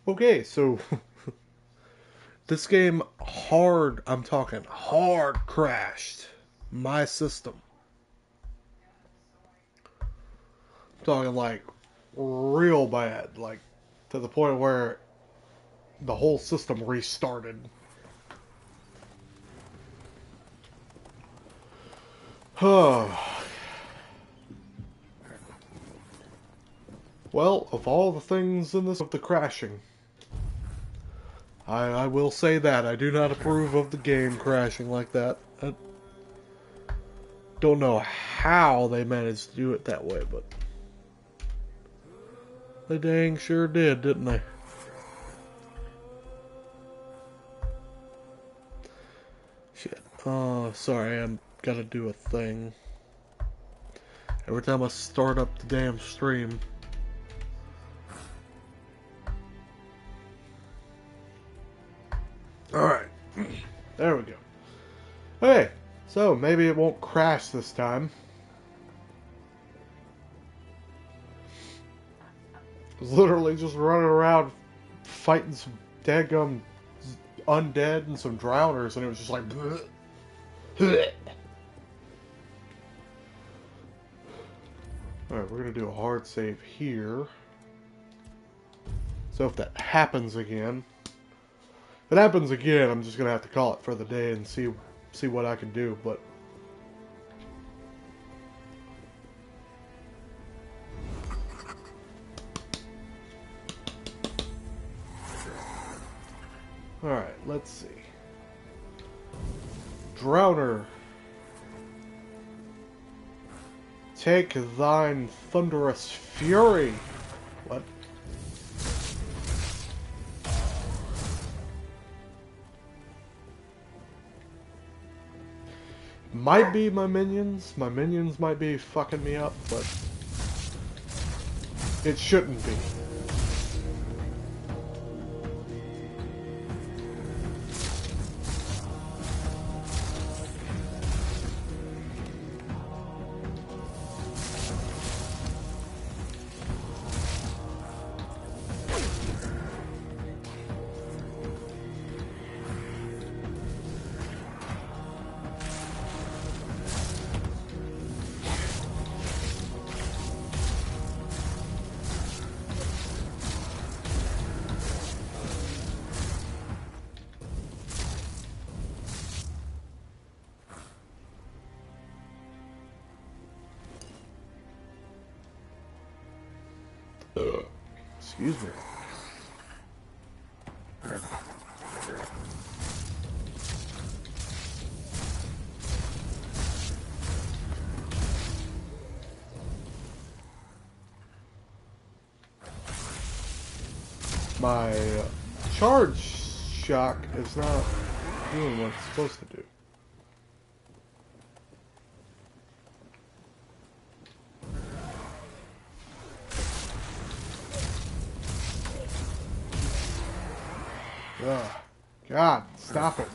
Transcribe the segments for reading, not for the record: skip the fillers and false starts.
Okay, so this game I'm talking hard crashed my system. I'm talking like real bad, like to the point where the whole system restarted. Well, of all the things in this of the crashing, I will say that I do not approve of the game crashing like that. I don't know how they managed to do it that way, but they dang sure did, didn't they? Shit. Oh, sorry, I'm gotta do a thing. Every time I start up the damn stream. Alright. There we go. Okay, so maybe it won't crash this time. I was literally just running around fighting some dadgum undead and some drowners, and it was just like... Bleh, bleh. Alright, we're gonna do a hard save here. So if that happens again... If it happens again, I'm just gonna have to call it for the day and see what I can do, but... Alright, let's see. Drowner. Take thine thunderous fury. What? Might be my minions. My minions might be fucking me up, but it shouldn't be. Excuse me. My charge shock is not doing what it's supposed to do. Ugh. God, stop it.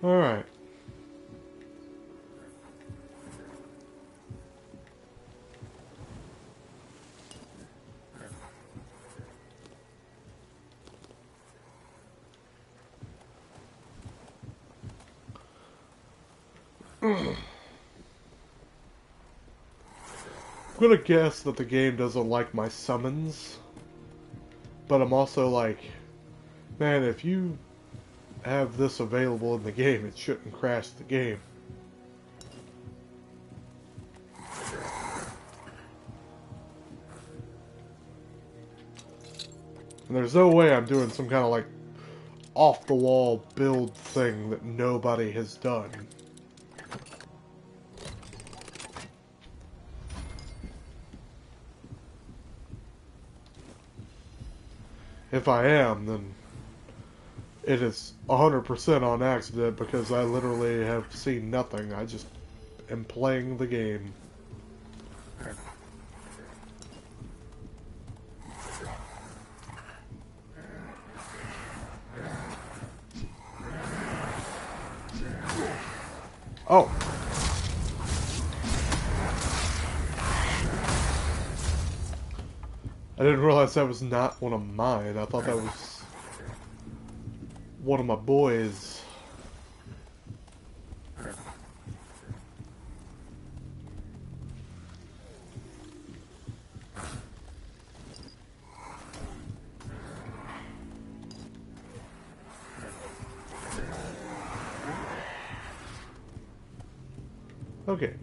Alright. I'm gonna guess that the game doesn't like my summons. But I'm also like, man, if you have this available in the game, it shouldn't crash the game. And there's no way I'm doing some kind of like off-the-wall build thing that nobody has done. If I am, then it is 100% on accident because I literally have seen nothing. I just am playing the game. Oh. I didn't realize that was not one of mine. I thought that was one of my boys. Okay.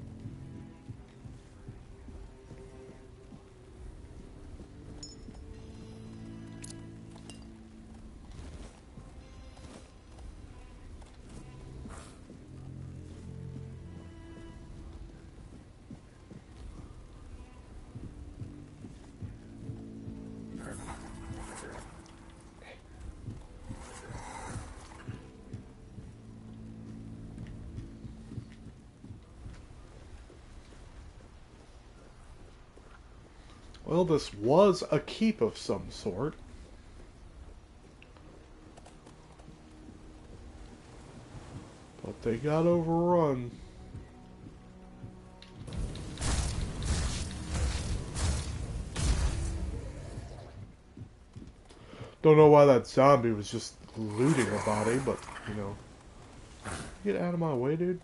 Well, this was a keep of some sort. But they got overrun. Don't know why that zombie was just looting a body, but, you know. Get out of my way, dude.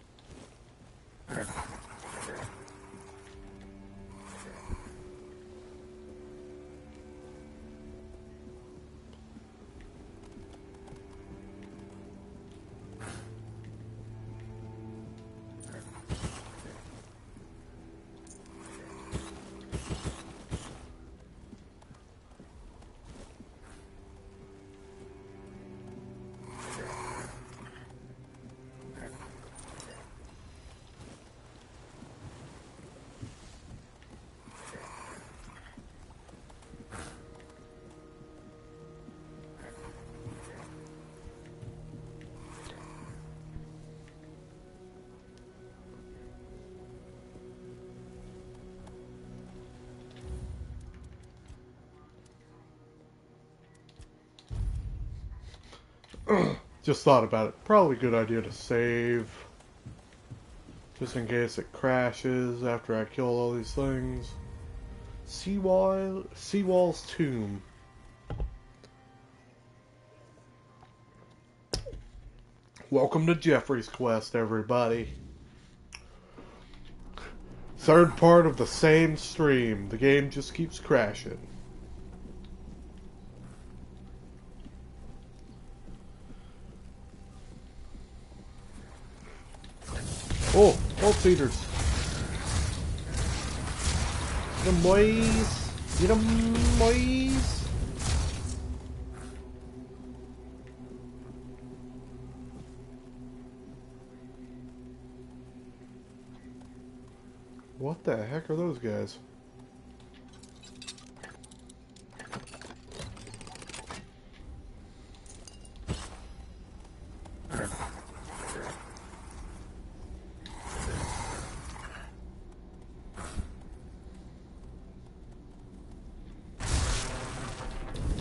Just thought about it. Probably a good idea to save. Just in case it crashes after I kill all these things. Seawall's tomb. Welcome to Jeffery's quest, everybody. Third part of the same stream. The game just keeps crashing. Oh, pulse eaters. Get 'em, boys. Get 'em, boys. What the heck are those guys?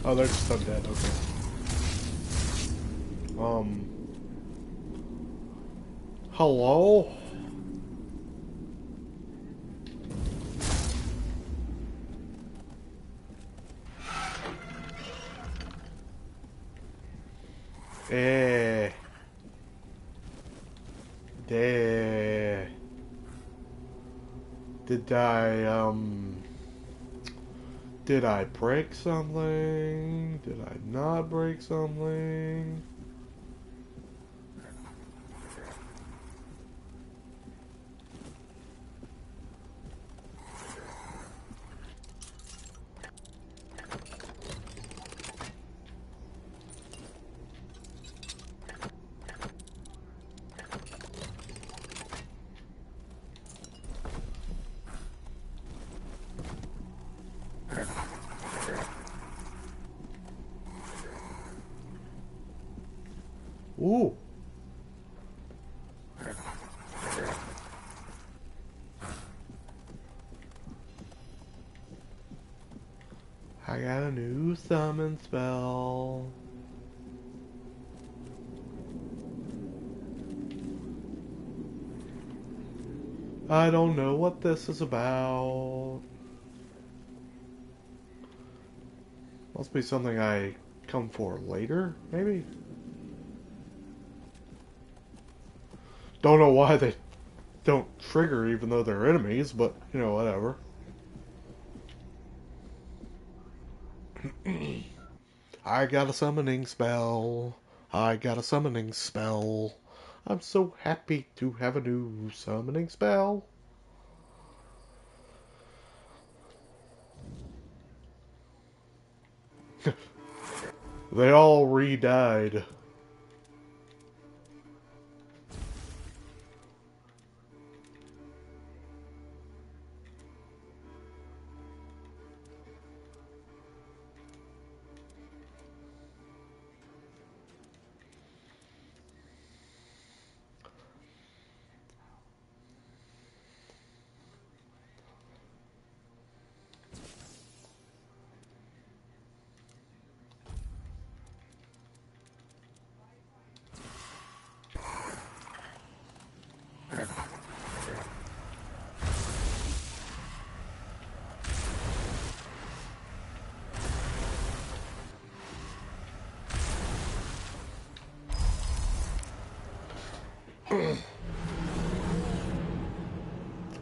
Oh, they're just undead, okay. Hello? Eh. Deh. Did I break something? Did I not break something? Ooh. I got a new summon spell. I don't know what this is about. Must be something I come for later, maybe? Don't know why they don't trigger even though they're enemies, but, you know, whatever. I got a summoning spell. I got a summoning spell. I'm so happy to have a new summoning spell. They all re-died.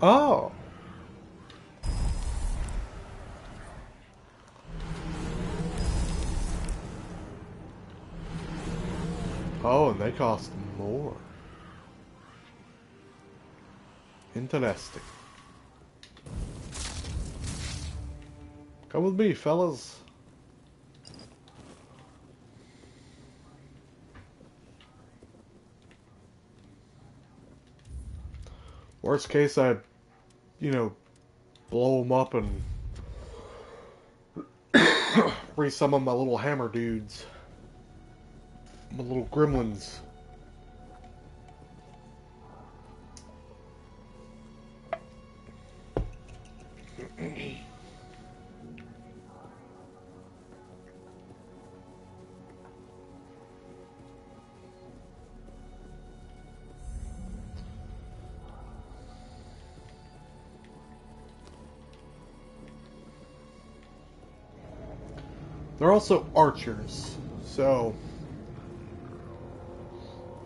Oh. Oh, and they cost more. Interesting. Come with me, fellas. Worst case, I, you know, blow them up and resummon my little hammer dudes. My little gremlins. They're also archers, so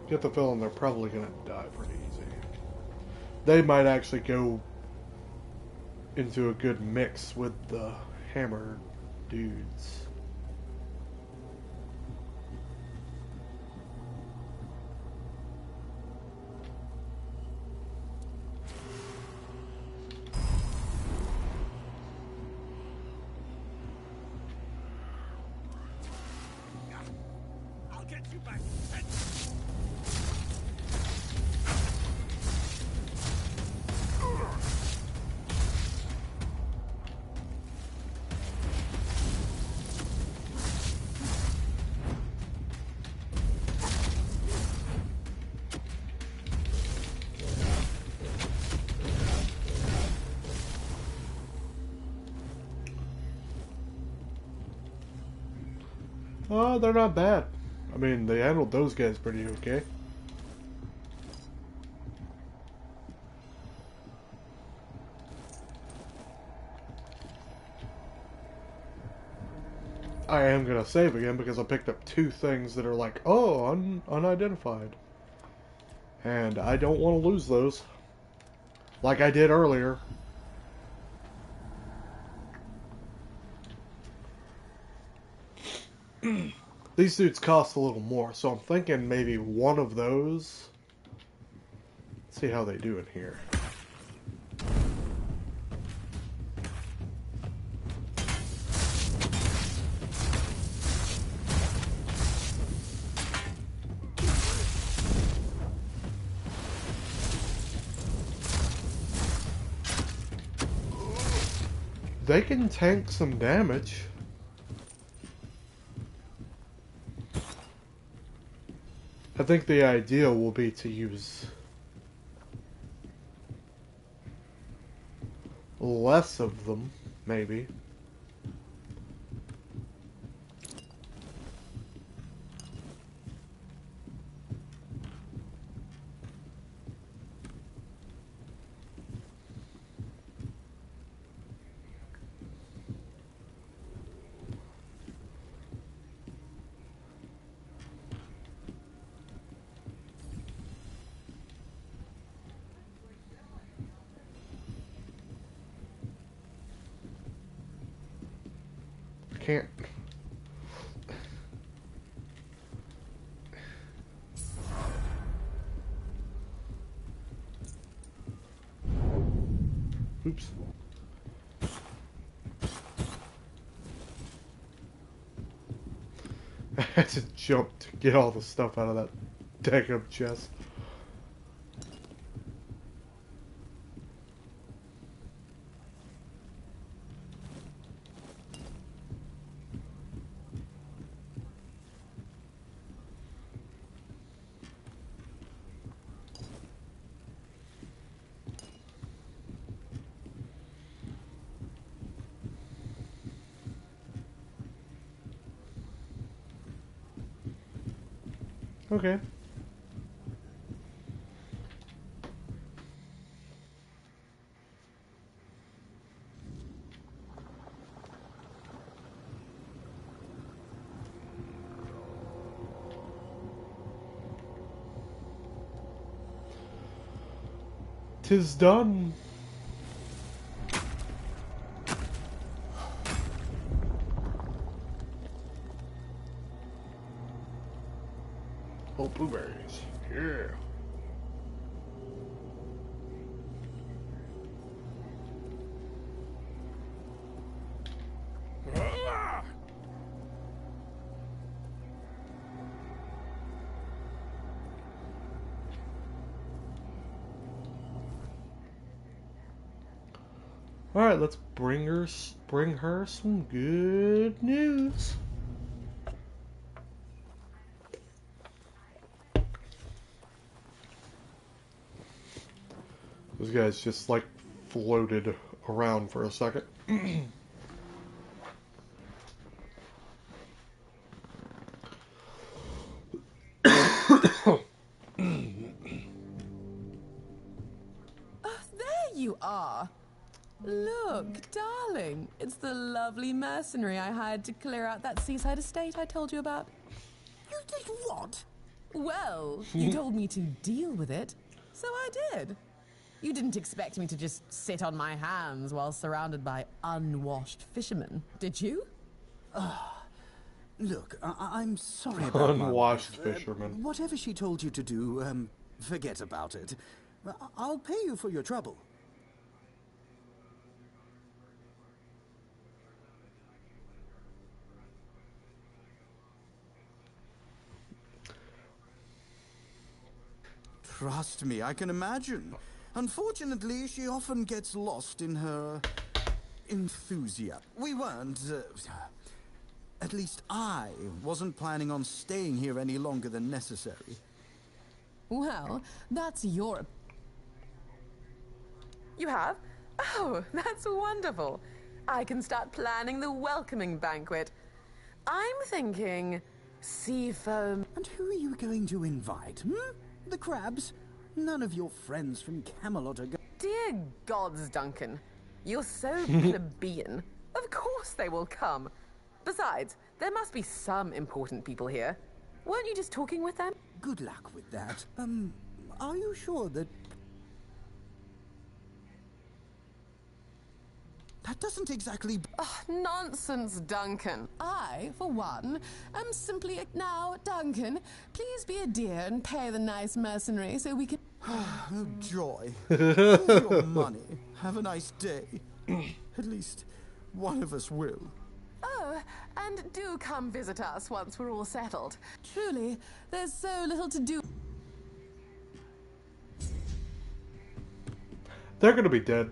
get the feeling they're probably gonna die pretty easy. They might actually go into a good mix with the hammer dudes. I'll get you back. Oh, they're not bad. I mean, they handled those guys pretty okay. I am gonna save again because I picked up two things that are like, oh, unidentified. And I don't want to lose those. Like I did earlier. These suits cost a little more, so I'm thinking maybe one of those. Let's see how they do in here. They can tank some damage. I think the idea will be to use less of them, maybe. Can't. Oops. I had to jump to get all the stuff out of that daggum chest. Okay. Tis done. Oh, blueberries. Yeah. All right, let's bring her some good news. Those guys just like floated around for a second. Oh, there you are. Look, darling, it's the lovely mercenary I hired to clear out that seaside estate I told you about. You did what? Well, you told me to deal with it, so I did. You didn't expect me to just sit on my hands while surrounded by unwashed fishermen, did you? Look, I'm sorry about my Unwashed wife. fisherman. Whatever she told you to do, forget about it. I'll pay you for your trouble. Trust me, I can imagine. Unfortunately, she often gets lost in her enthusiasm. We weren't, at least I wasn't planning on staying here any longer than necessary. Well, that's your... You have? Oh, that's wonderful. I can start planning the welcoming banquet. I'm thinking sea foam. And who are you going to invite, The crabs? None of your friends from Camelot are Dear gods, Duncan. You're so plebeian. Of course they will come. Besides, there must be some important people here. Weren't you just talking with them? Good luck with that. Are you sure that... That doesn't exactly... Oh, nonsense, Duncan. I, for one, am simply... Now, Duncan, please be a dear and pay the nice mercenary so we can... Oh, joy. Here's your money. Have a nice day. At least one of us will. Oh, and do come visit us once we're all settled. Truly, there's so little to do. They're gonna be dead.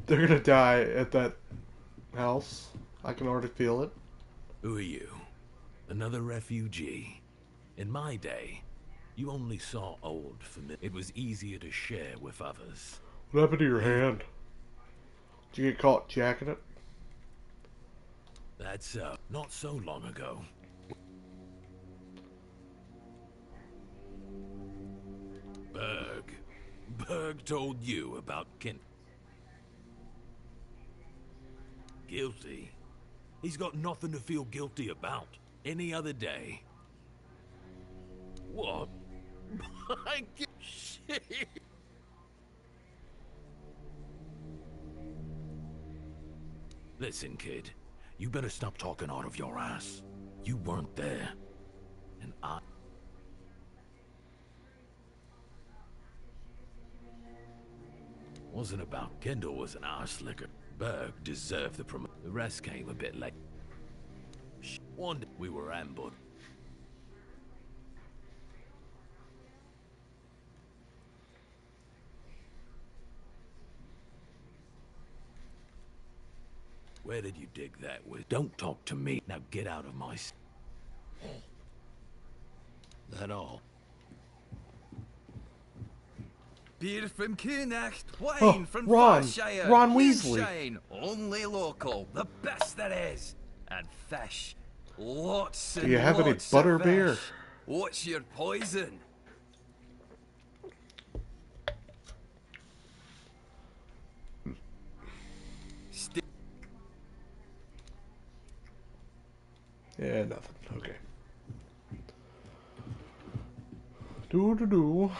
They're gonna die at that house. I can already feel it. Who are you? Another refugee? In my day, You only saw old familiar. It was easier to share with others. What happened to your hand? Did you get caught jacking it? That's not so long ago. Berg told you about Kent. Guilty? He's got nothing to feel guilty about. Any other day. What? I get shit. Listen, kid. You better stop talking out of your ass. You weren't there. And I... Wasn't about Kendall was an arse licker. Berg deserved the promotion. The rest came a bit late. One day we were ambushed. Where did you dig that with? Don't talk to me. Now get out of my... That all? Beer from Kunacht, wine from Ron. Farshire, Ron Weasley. moonshine, only local, the best there is, and fish, lots and Do you have any lots butter of beer? fish. What's your poison? Yeah, nothing. Okay. Do.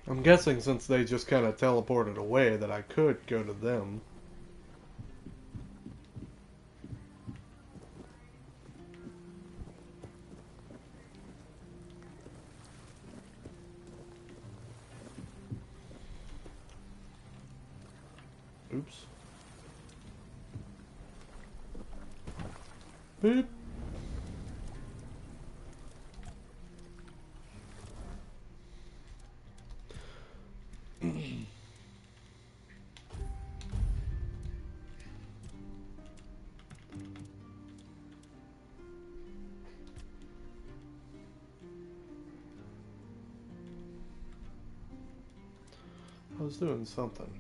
I'm guessing since they just kind of teleported away that I could go to them. Oops. Boop. I was doing something.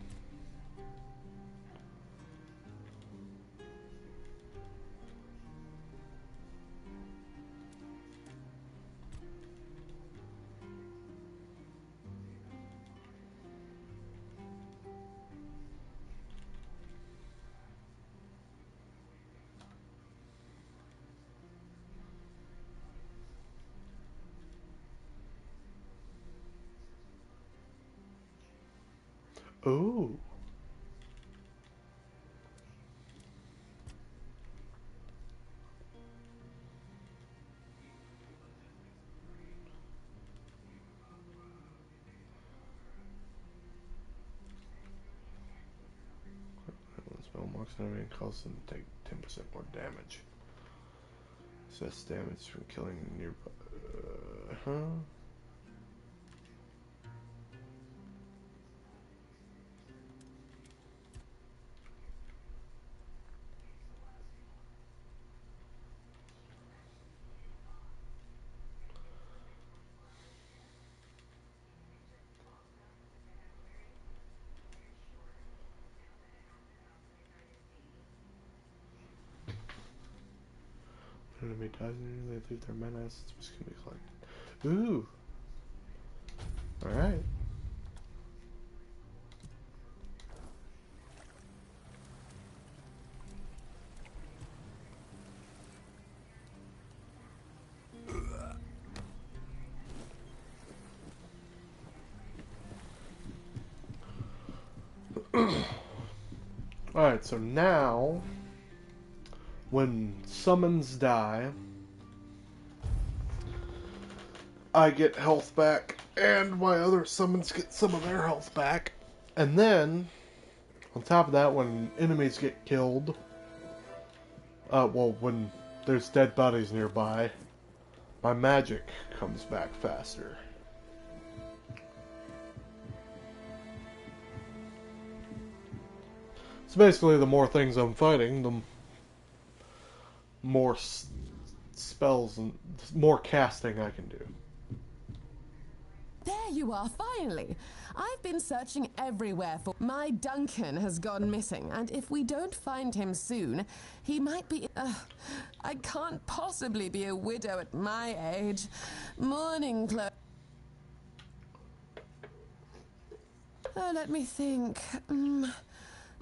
Oh. Spell marks enemy and cause them to take 10% more damage. Assess damage from killing nearby. Huh? When an enemy dies, they leave their mana assets which can be collected. Ooh! Alright. Alright, so now, when summons die, I get health back, and my other summons get some of their health back. And then, on top of that, when enemies get killed, when there's dead bodies nearby, my magic comes back faster. So basically, the more things I'm fighting, the more spells and more casting I can do. There you are, finally. I've been searching everywhere for... My Duncan has gone missing, and if we don't find him soon, he might be... I can't possibly be a widow at my age. Mourning clothes... Oh, let me think.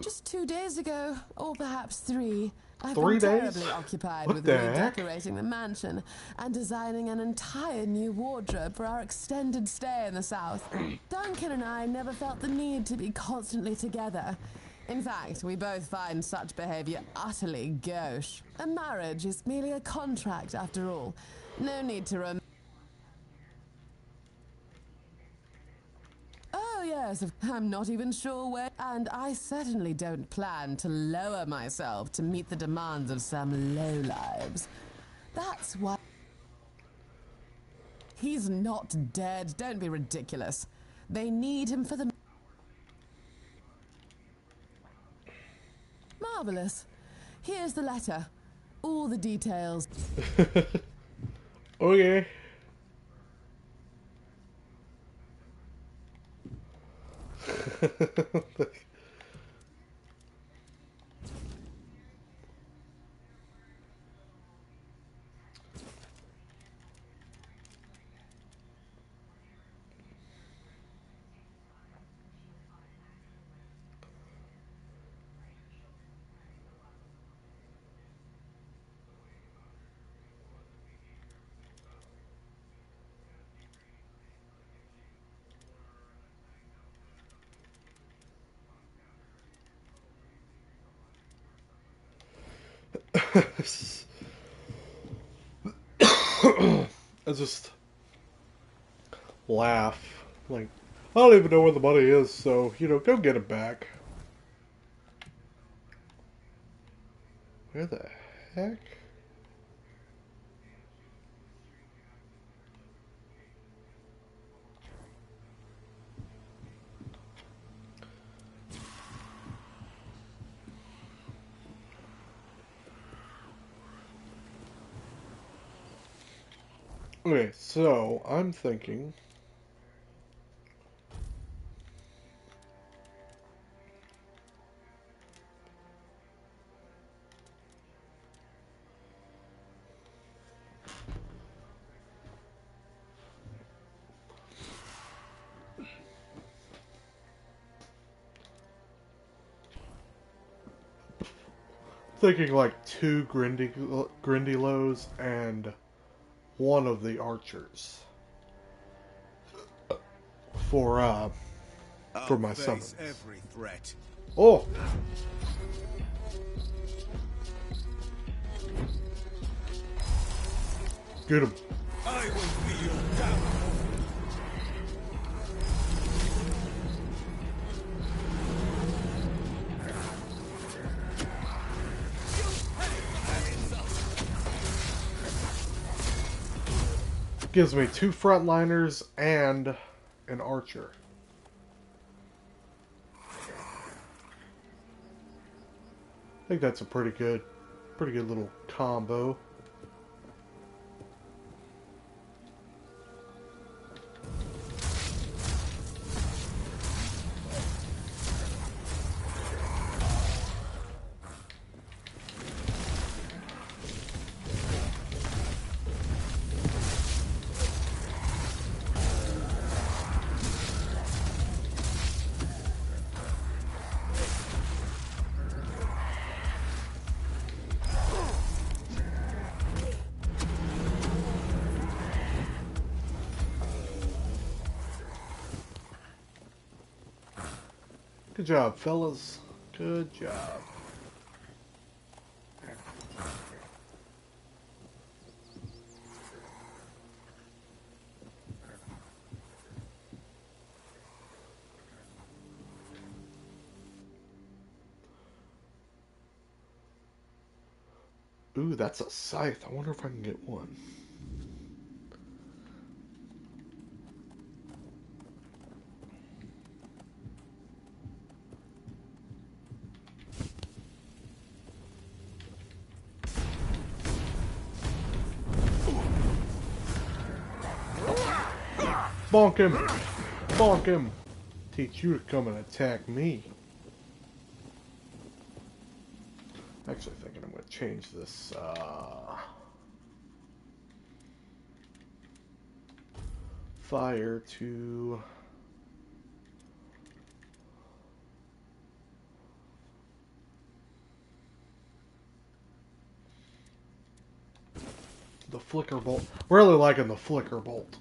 Just 2 days ago, or perhaps 3. I've 3 been days? terribly occupied What with the heck? redecorating the mansion and designing an entire new wardrobe for our extended stay in the South. Duncan and I never felt the need to be constantly together. In fact, we both find such behavior utterly gauche. A marriage is merely a contract, after all. No need to Oh, yes, I'm not even sure where... And I certainly don't plan to lower myself to meet the demands of some lowlives. That's why... He's not dead. Don't be ridiculous. They need him for the... Marvelous. Here's the letter. All the details. Okay. I just laugh. Like, I don't even know where the money is, so, you know, go get it back. Where the heck? Okay, so I'm thinking like 2 Grindylows and 1 of the archers for my I'll face summons. every threat. Oh! Get him. I will be your downfall. Gives me 2 frontliners and an archer. I think that's a pretty good little combo. Good job, fellas. Good job. Ooh, that's a scythe. I wonder if I can get one. Bonk him! Bonk him! Teach you to come and attack me. Actually thinking I'm going to change this, fire to... the flicker bolt. Really liking the flicker bolt.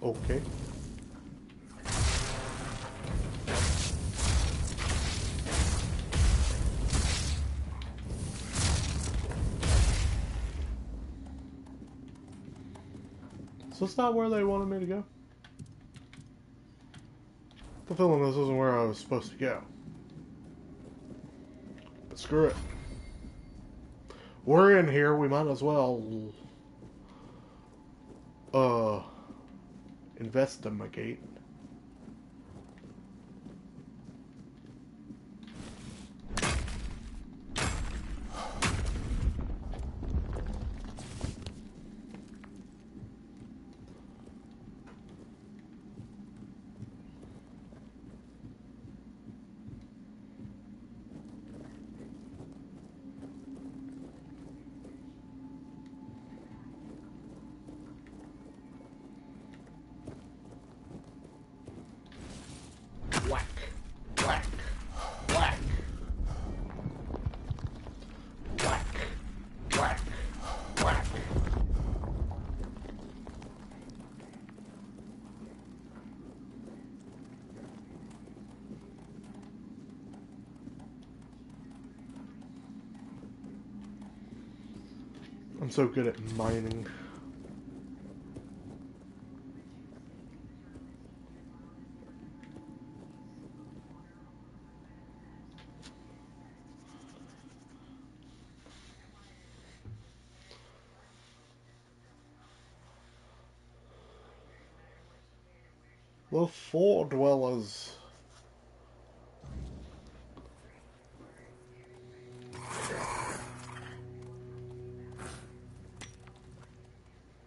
Okay. So it's not where they wanted me to go. The feeling this isn't where I was supposed to go. But screw it. We're in here, we might as well investigate. Whack, whack, whack, whack, whack, whack. I'm so good at mining. The four dwellers.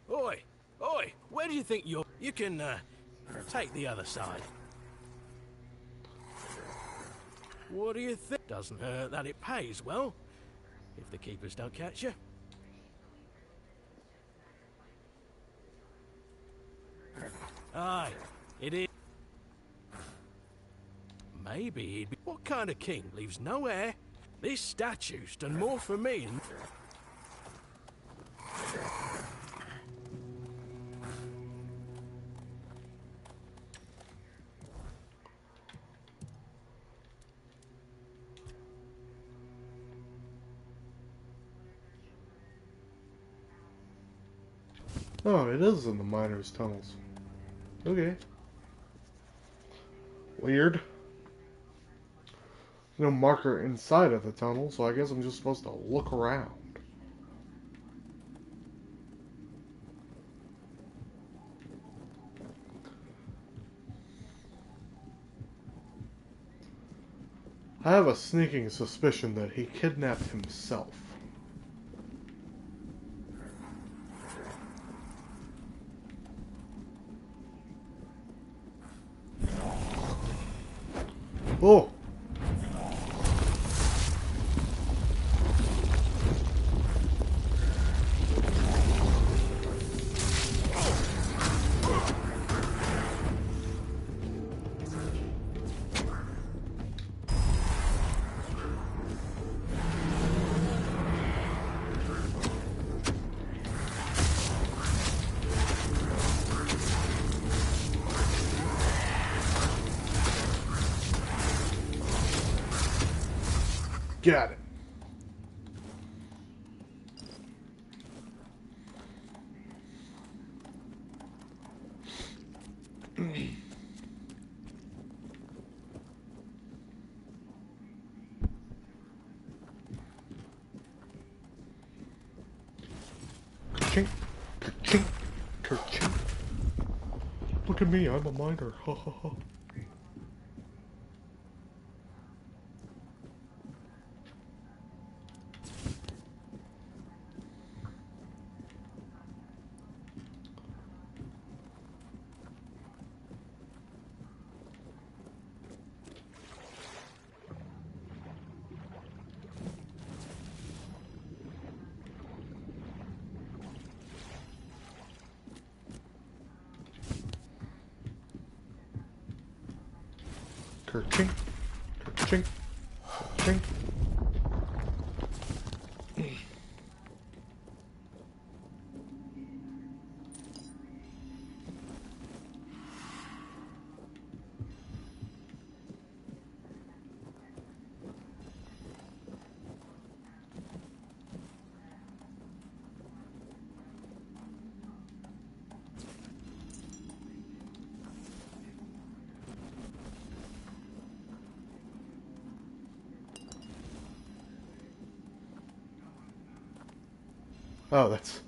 Oi! Oi! Where do you think you're... You can, take the other side. What do you think? Doesn't hurt that it pays well, if the keepers don't catch you. Aye, it is. Maybe he'd be... What kind of king leaves no heir? This statue's done more for me than... Oh, it is in the miners' tunnels. Okay. Weird. No marker inside of the tunnel, so I guess I'm just supposed to look around. I have a sneaking suspicion that he kidnapped himself. Oh! Got it. Ka-chink, ka-chink, ka-chink. Look at me, I'm a miner. Ha ha ha. Kerchink. Kerchink. Kerchink. Oh, it's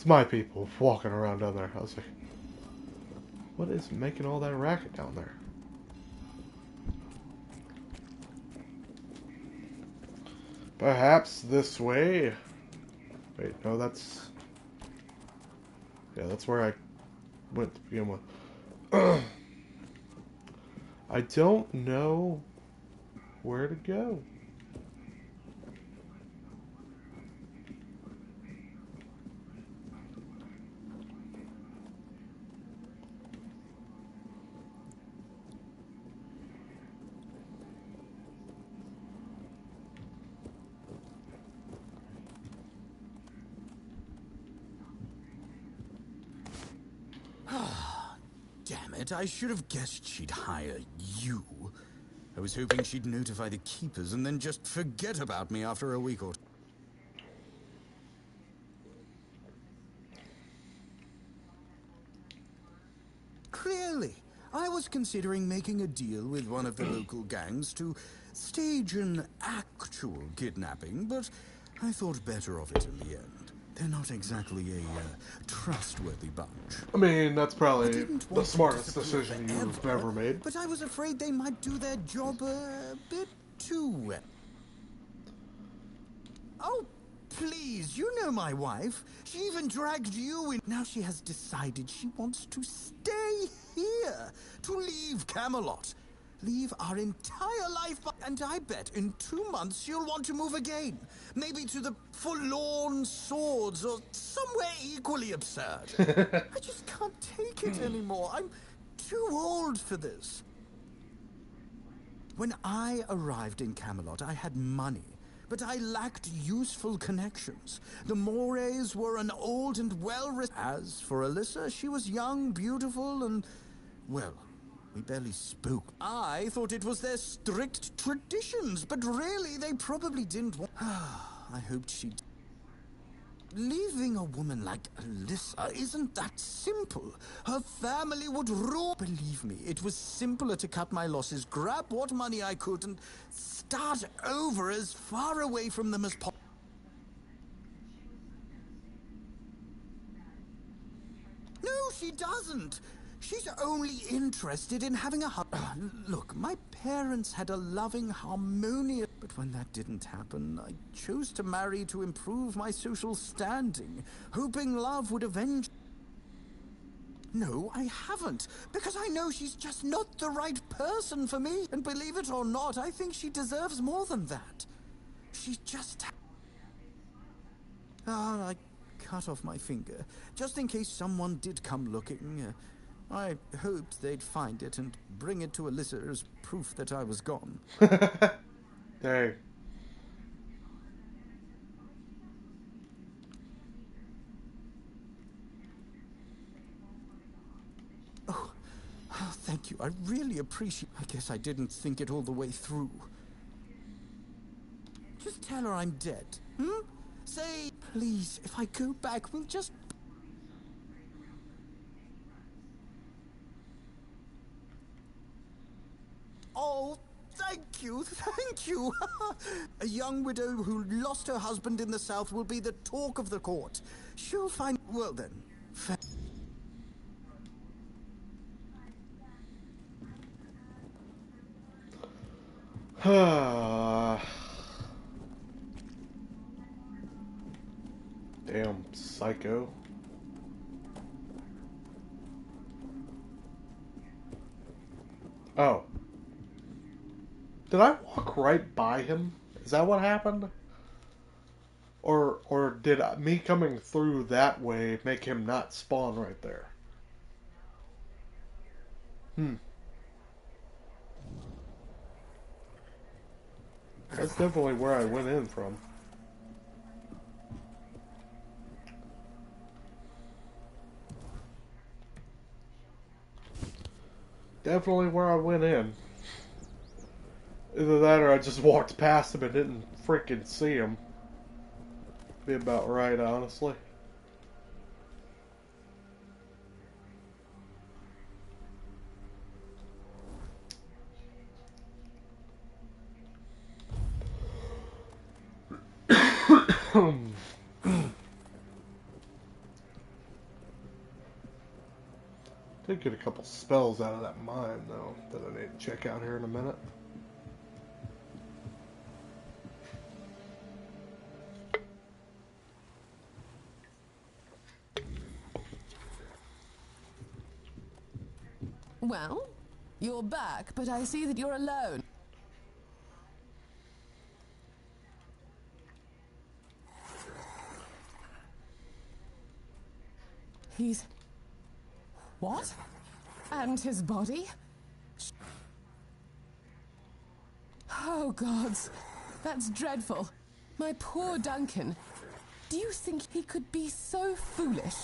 my people walking around down there. I was like, what is making all that racket down there? Perhaps this way. Wait, no, that's... Yeah, that's where I went to begin with. I don't know where to go. Damn it, I should have guessed she'd hire you. I was hoping she'd notify the keepers and then just forget about me after a week or two. Clearly, I was considering making a deal with one of the local gangs to stage an actual kidnapping, but I thought better of it in the end. They're not exactly a trustworthy bunch. I mean, that's I probably didn't the want them to smartest disappear decision forever, you've ever made. but I was afraid they might do their job a bit too well. Oh, please, you know my wife. She even dragged you in. Now she has decided she wants to stay here, to leave Camelot. Leave our entire life, and I bet in 2 months she'll want to move again. Maybe to the Forlorn Swords or somewhere equally absurd. I just can't take it anymore. I'm too old for this. When I arrived in Camelot, I had money, but I lacked useful connections. The Morays were an old and As for Alyssa, she was young, beautiful, and, well, we barely spoke. I thought it was their strict traditions, but really they probably didn't want... I hoped she'd... Leaving a woman like Alyssa isn't that simple. Her family would rule. Believe me, it was simpler to cut my losses, grab what money I could, and start over as far away from them as possible. No, she doesn't. She's only interested in having a Look, my parents had a loving, harmonious... But when that didn't happen, I chose to marry to improve my social standing, hoping love would avenge... No, I haven't, because I know she's just not the right person for me. And believe it or not, I think she deserves more than that. She just... I cut off my finger, just in case someone did come looking. I hoped they'd find it and bring it to Alyssa as proof that I was gone. Dang. Oh, thank you. I really appreciate... I guess I didn't think it all the way through. Just tell her I'm dead, hmm? Say, please, if I go back, we'll just... Oh, thank you, thank you. A young widow who lost her husband in the South will be the talk of the court. She'll find... Well then, Damn psycho. Oh. Did I walk right by him? Is that what happened? Or did me coming through that way make him not spawn right there? That's definitely where I went in from. Definitely where I went in. Either that or I just walked past him and didn't freaking see him. Be about right, honestly. Did get a couple spells out of that mine, though, that I need to check out here in a minute. Well, you're back, but I see that you're alone. He's... What? And his body? Oh, gods. That's dreadful. My poor Duncan. Do you think he could be so foolish?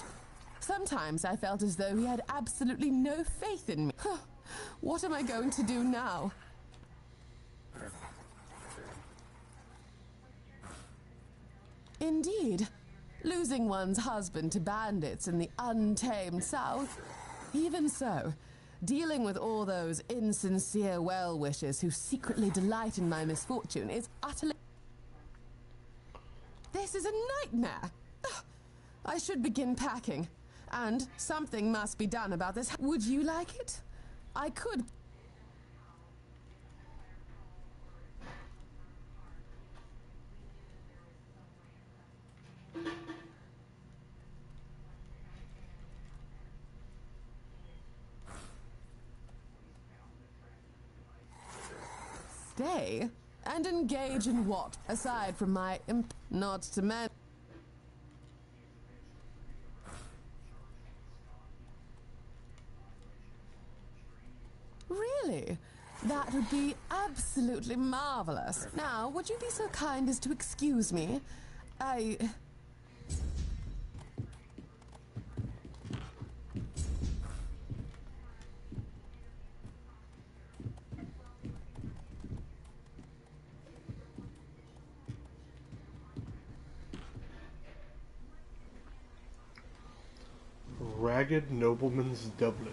Sometimes I felt as though he had absolutely no faith in me. What am I going to do now? Indeed. Losing one's husband to bandits in the untamed South. Even so, dealing with all those insincere well-wishers who secretly delight in my misfortune is utterly... This is a nightmare! Ugh. I should begin packing. And something must be done about this. Would you like it? I could... Stay? And engage in what? Aside from my not to men... Really? That would be absolutely marvelous. Now, would you be so kind as to excuse me? Ragged Nobleman's Doublet.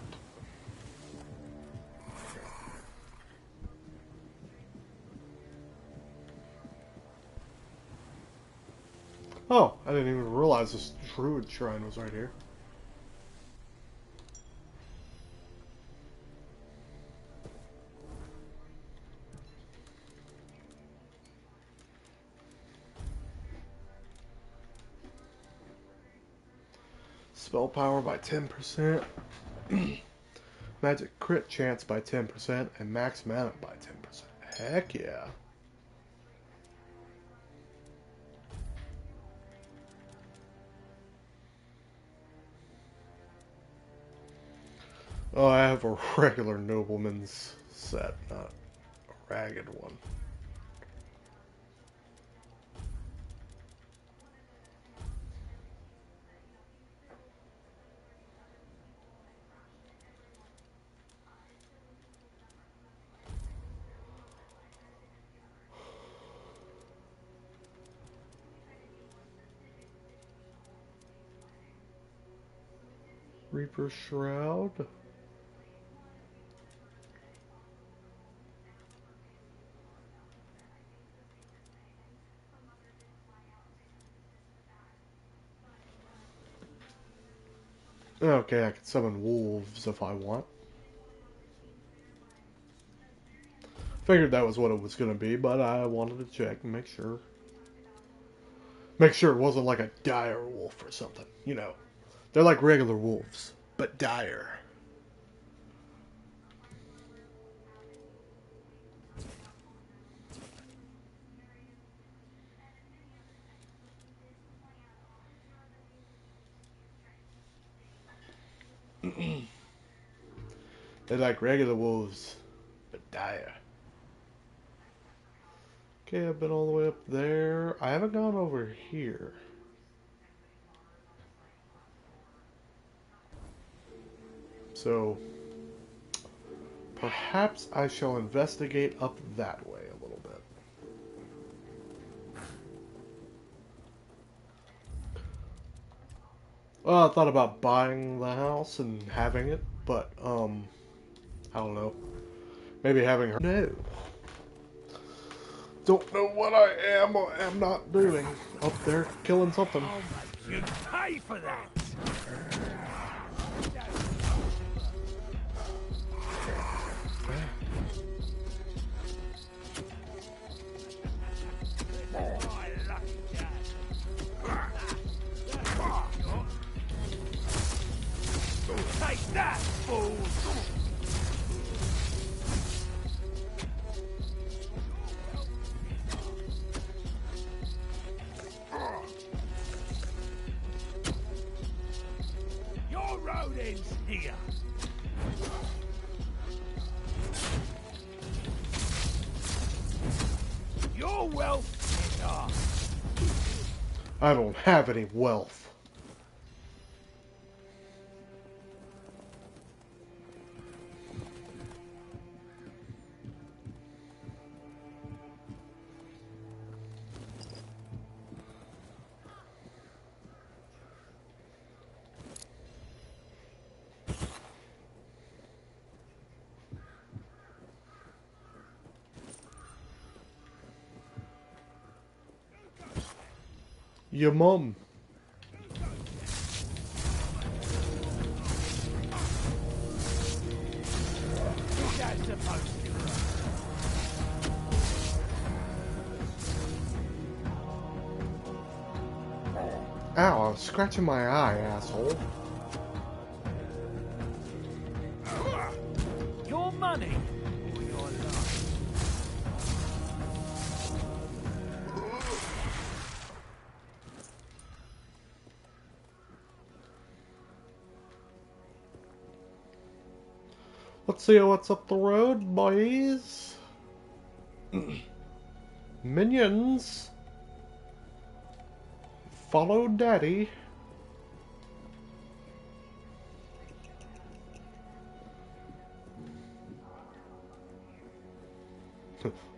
Oh, I didn't even realize this druid shrine was right here. Spell power by 10%, magic crit chance by 10%, and max mana by 10%. Heck yeah. Oh, I have a regular nobleman's set, not a ragged one. Reaper Shroud. Okay, I can summon wolves if I want. Figured that was what it was going to be, but I wanted to check and make sure. Make sure it wasn't like a dire wolf or something, you know. They're like regular wolves, but dire. They're like regular wolves, but dire. Okay, I've been all the way up there. I haven't gone over here. So, perhaps I shall investigate up that way a little bit. Well, I thought about buying the house and having it, but, I don't know. Maybe having her. No. Don't know what I am or am not doing. Up there, killing something. I'll make you pay for that! Take that, fool! Your road ends here. Your wealth is ours. I don't have any wealth. Your mum. Who's that supposed to be? Ow, I was scratching my eye, asshole. Your money or your life? Let's see what's up the road, boys. Minions. Follow Daddy.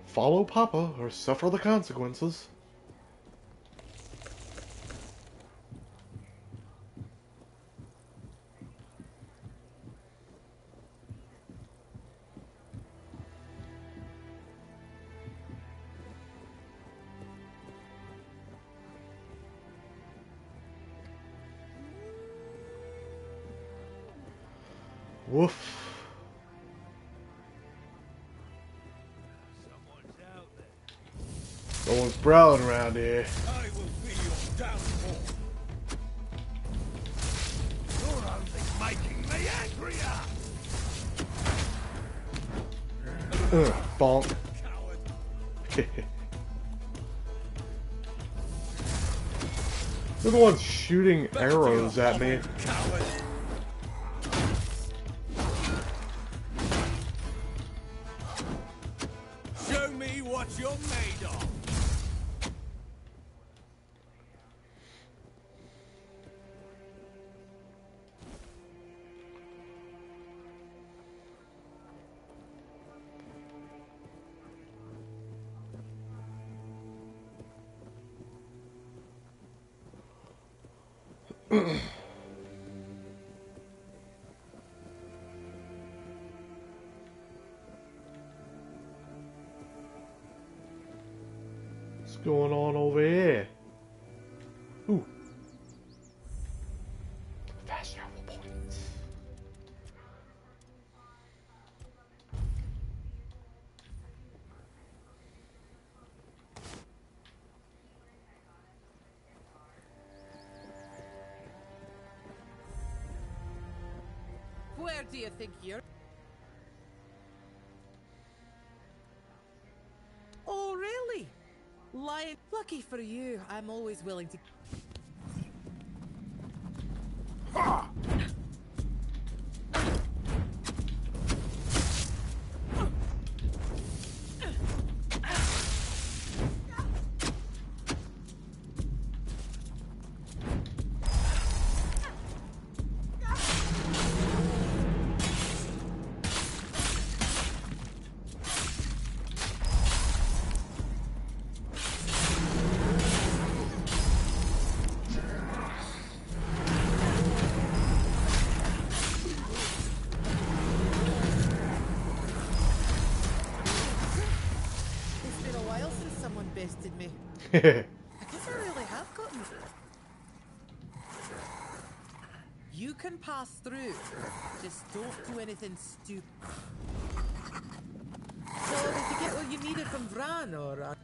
Follow Papa or suffer the consequences. Woof. Someone's out there. Someone's prowling around here. I will be your downfall. You're only making me angrier. Bonk. Coward. They're the ones shooting arrows at me. Coward. Show me what you're made of. What's going on over here? Ooh. Fast travel points. Where do you think you're? Oh, really? Lion, lucky for you. I'm always willing to. bested me. I guess I really have gotten. You can pass through. Just don't do anything stupid. So, did you get what you needed from Vran, or?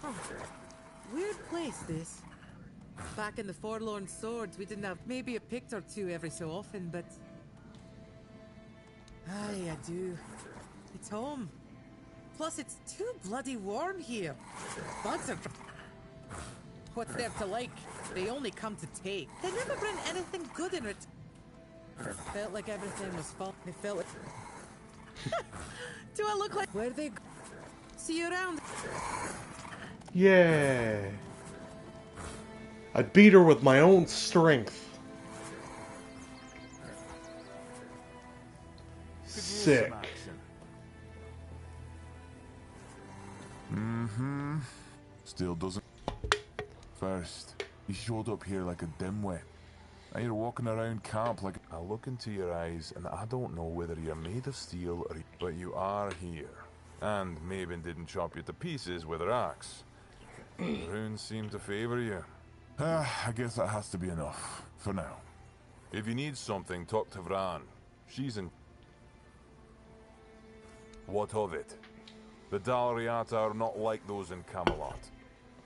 Huh. Weird place, this. Back in the Forlorn Swords, we didn't have maybe a pict or two every so often, but... Aye, I do. It's home. Plus, it's too bloody warm here. Bugs are... What's there to like? They only come to take. They never bring anything good in return. Felt like everything was fun. They felt like... Do I look like... Where they go? See you around. Yeah. I beat her with my own strength. Sick. Still doesn't. First, you showed up here like a dimwit. Now you're walking around camp like... I look into your eyes and I don't know whether you're made of steel or... But you are here. And Maven didn't chop you to pieces with her axe. The runes seem to favor you. I guess that has to be enough, for now. If you need something, talk to Vran. She's in... What of it? The Dalriata are not like those in Camelot.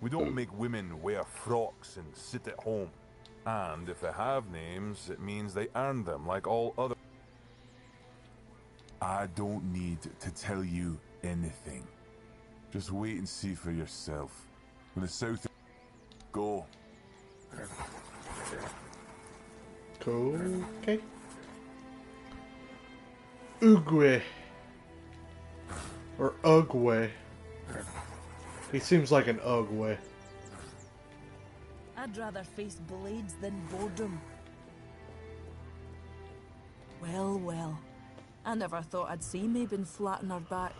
We don't make women wear frocks and sit at home. And if they have names, it means they earned them like all other... I don't need to tell you anything. Just wait and see for yourself. When the south... Go. Okay. Ugwe. Or Ugwe. He seems like an Ugwe. I'd rather face blades than boredom. Well, well. I never thought I'd see Mabin flatten her back.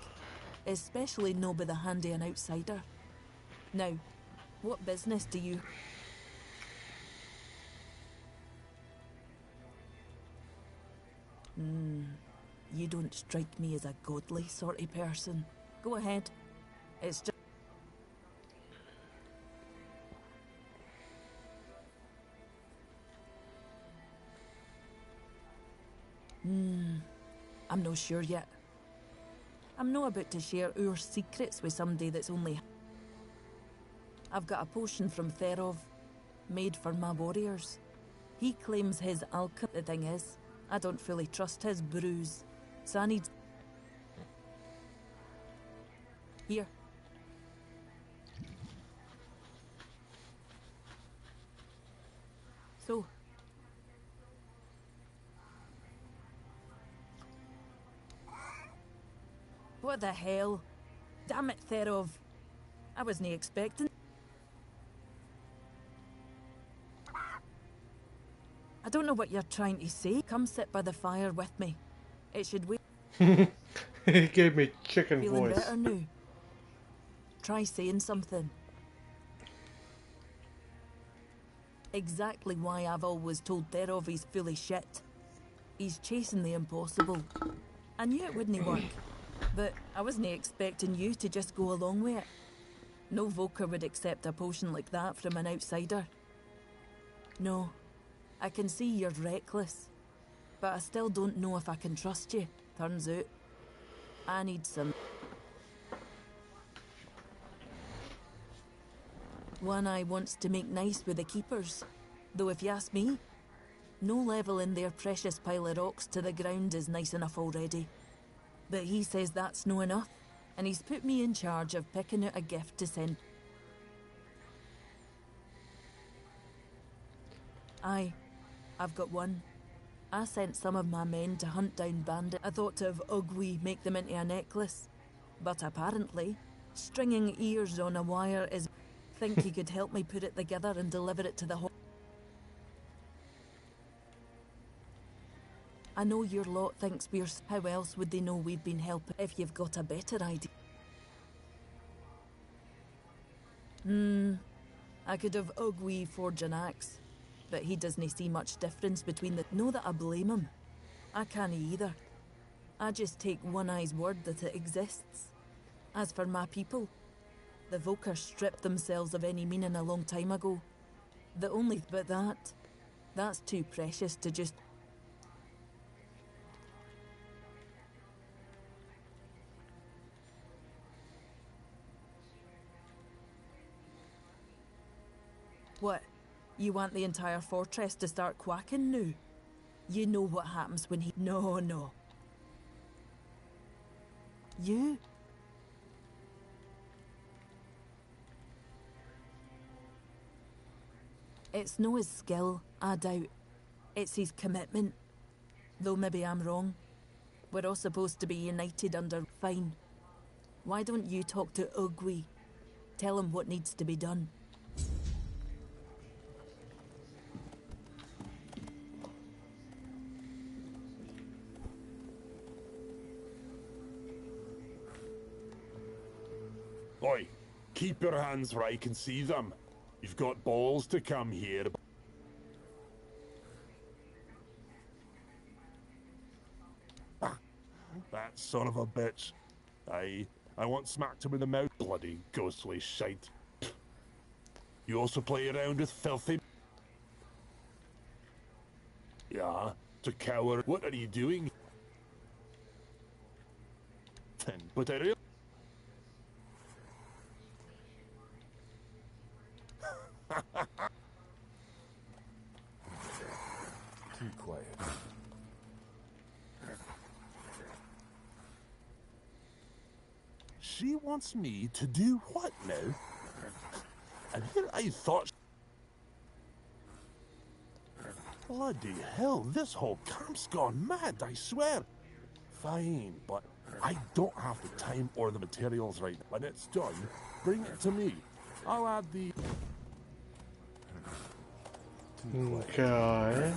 Especially no by the handy an outsider. Now, what business do you... You don't strike me as a godly sort of person. Go ahead. It's just... I'm no sure yet. I'm not about to share our secrets with somebody that's only... I've got a potion from Therov, made for my warriors. He claims his alchemy. The thing is, I don't fully trust his brews, so I need... Here. So... What the hell? Damn it, Therov. I wasn't expecting... I don't know what you're trying to say. Come sit by the fire with me. It should wait. He gave me chicken Feeling voice. better now? Try saying something. Exactly why I've always told Therov he's full of shit. He's chasing the impossible. I knew it wouldn't work, but I wasn't expecting you to just go along with it. No Voker would accept a potion like that from an outsider. No, I can see you're reckless, but I still don't know if I can trust you. Turns out, I need some... One Eye wants to make nice with the keepers, though if you ask me, no level in their precious pile of rocks to the ground is nice enough already. But he says that's no enough, and he's put me in charge of picking out a gift to send. Aye, I've got one. I sent some of my men to hunt down bandits. I thought of Ugwe make them into a necklace, but apparently, stringing ears on a wire is... Think you could help me put it together and deliver it to the home? I know your lot thinks we're... How else would they know we've been helping if you've got a better idea? I could have Ugwe forge an axe, but he doesn't see much difference between the... Know that I blame him. I can't either. I just take One Eye's word that it exists. As for my people, the Volker stripped themselves of any meaning a long time ago. But that's too precious to just... What? You want the entire fortress to start quacking now? You know what happens when he... No. You? It's no his skill, I doubt. It's his commitment. Though maybe I'm wrong. We're all supposed to be united under... Fine. Why don't you talk to Ugwi? Tell him what needs to be done. Oi, keep your hands where I can see them. You've got balls to come here. That son of a bitch. I once smacked him in the mouth. Bloody ghostly shite. You also play around with filthy... Yeah, to cower. What are you doing? But I really... Too quiet. She wants me to do what now? And here I thought... Bloody hell, this whole camp's gone mad, I swear. Fine, but I don't have the time or the materials right now. When it's done, bring it to me. I'll add the... Okay.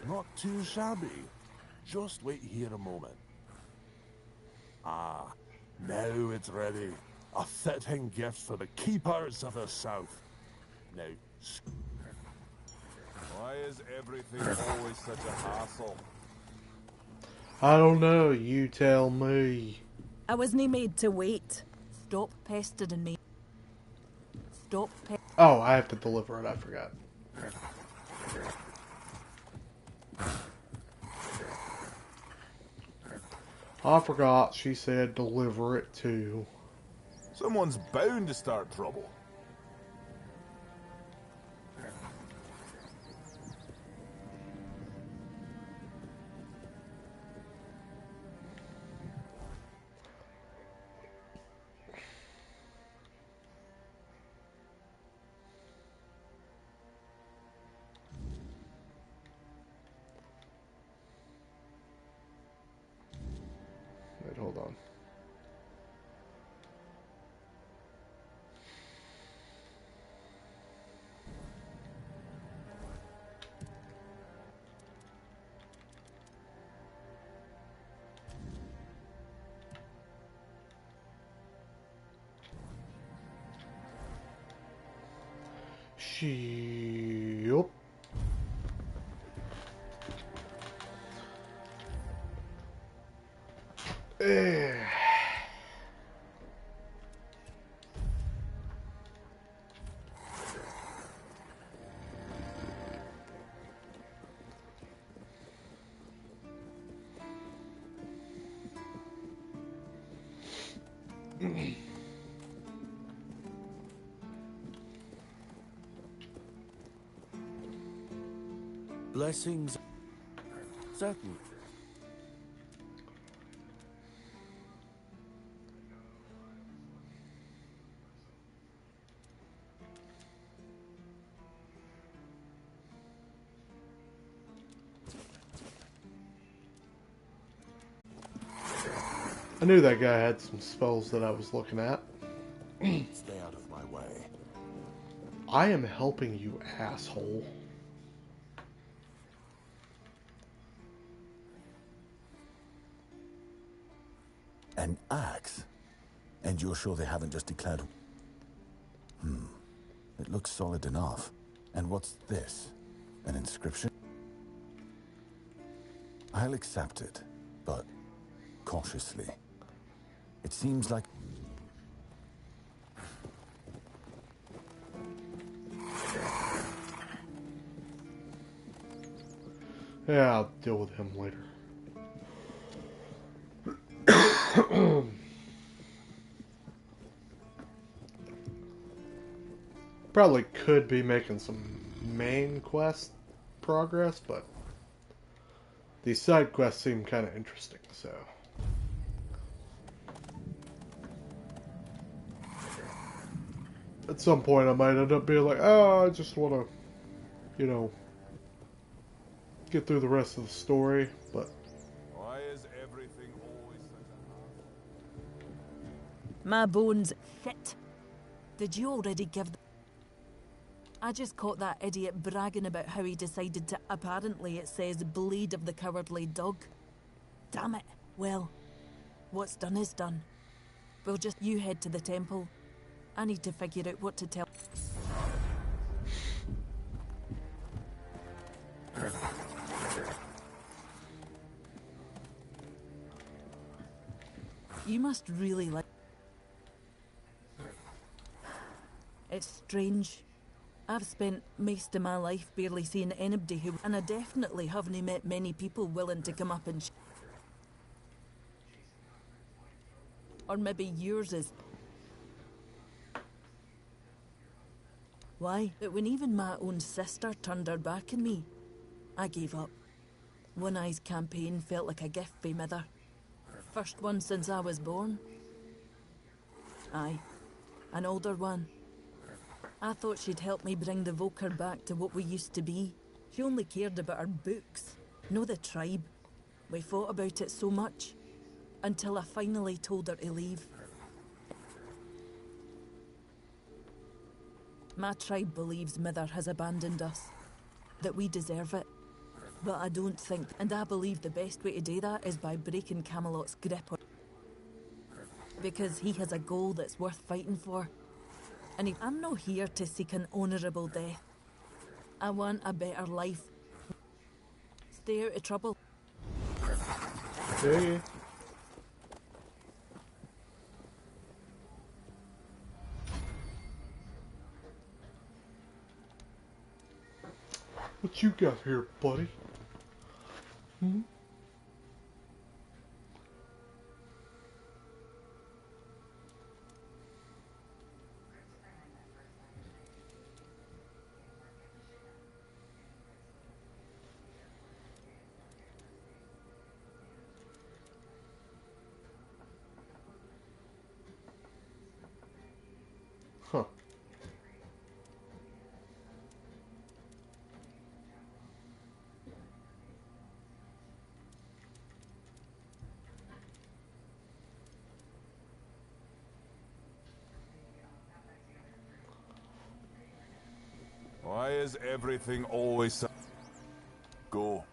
Not too shabby. Just wait here a moment. Ah, now it's ready. A fitting gift for the keepers of the South. Now, why is everything always such a hassle? I don't know, you tell me. I wasn't made to wait. Stop pestering me. Oh, I have to deliver it, I forgot. I forgot she said deliver it too. Someone's bound to start trouble. Wait, hold on. Yup. Blessings. Certain. I knew that guy had some spells that I was looking at. Stay out of my way. I am helping you, asshole. And you're sure they haven't just declared... It looks solid enough. And what's this? An inscription? I'll accept it, but cautiously. It seems like... Yeah, I'll deal with him later. Probably could be making some main quest progress, but these side quests seem kind of interesting, so... At some point I might end up being like, oh, I just want to, you know, get through the rest of the story, but... Why is everything always such a... My bones fit. Did you already give... I just caught that idiot bragging about how he decided to... Apparently it says bleed of the cowardly dog. Damn it. Well, what's done is done. We'll just... You head to the temple. I need to figure out what to tell... You must really like... It's strange. I've spent most of my life barely seeing anybody who... And I definitely haven't met many people willing to come up and... Or maybe yours is... Why? But when even my own sister turned her back on me, I gave up. One Eye's campaign felt like a gift for mother. First one since I was born. Aye, an older one. I thought she'd help me bring the Volker back to what we used to be. She only cared about her books, no the tribe. We fought about it so much, until I finally told her to leave. My tribe believes Mother has abandoned us, that we deserve it. But I don't think, and I believe the best way to do that is by breaking Camelot's grip on... Because he has a goal that's worth fighting for. And I'm not here to seek an honourable death. I want a better life. Stay out of trouble. Hey. What you got here, buddy? Hmm? Huh. Why is everything always so... Go.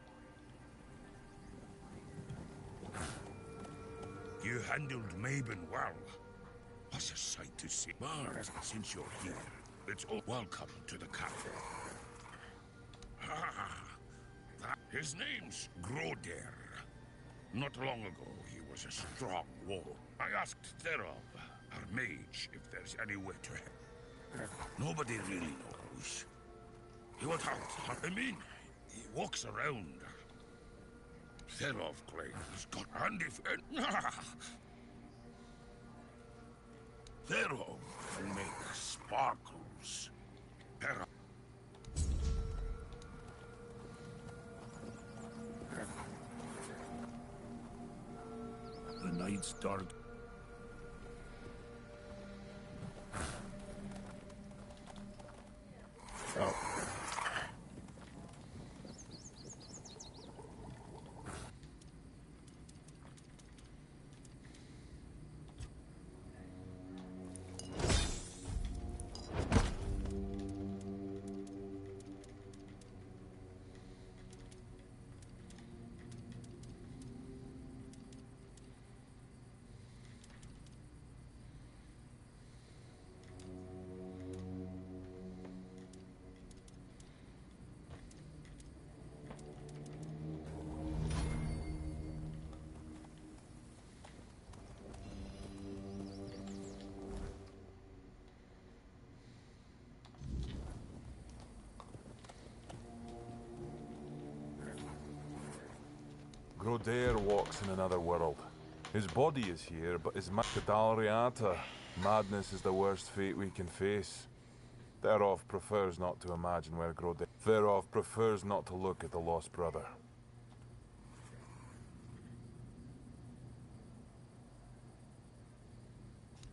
You handled Mabon well. What's a sight to see? Mars, since you're here, it's all welcome to the capital. His name's Groder. Not long ago, he was a strong warrior. I asked Therob, our mage, if there's any way to help. Nobody really knows. He went out. I mean, he walks around. Therob claims he's got handy... Therob can make sparkles. The night's dark. Oh. Grodair walks in another world. His body is here, but his Dalriata. Madness is the worst fate we can face. Therov prefers not to imagine where Grodair... Therov prefers not to look at the lost brother.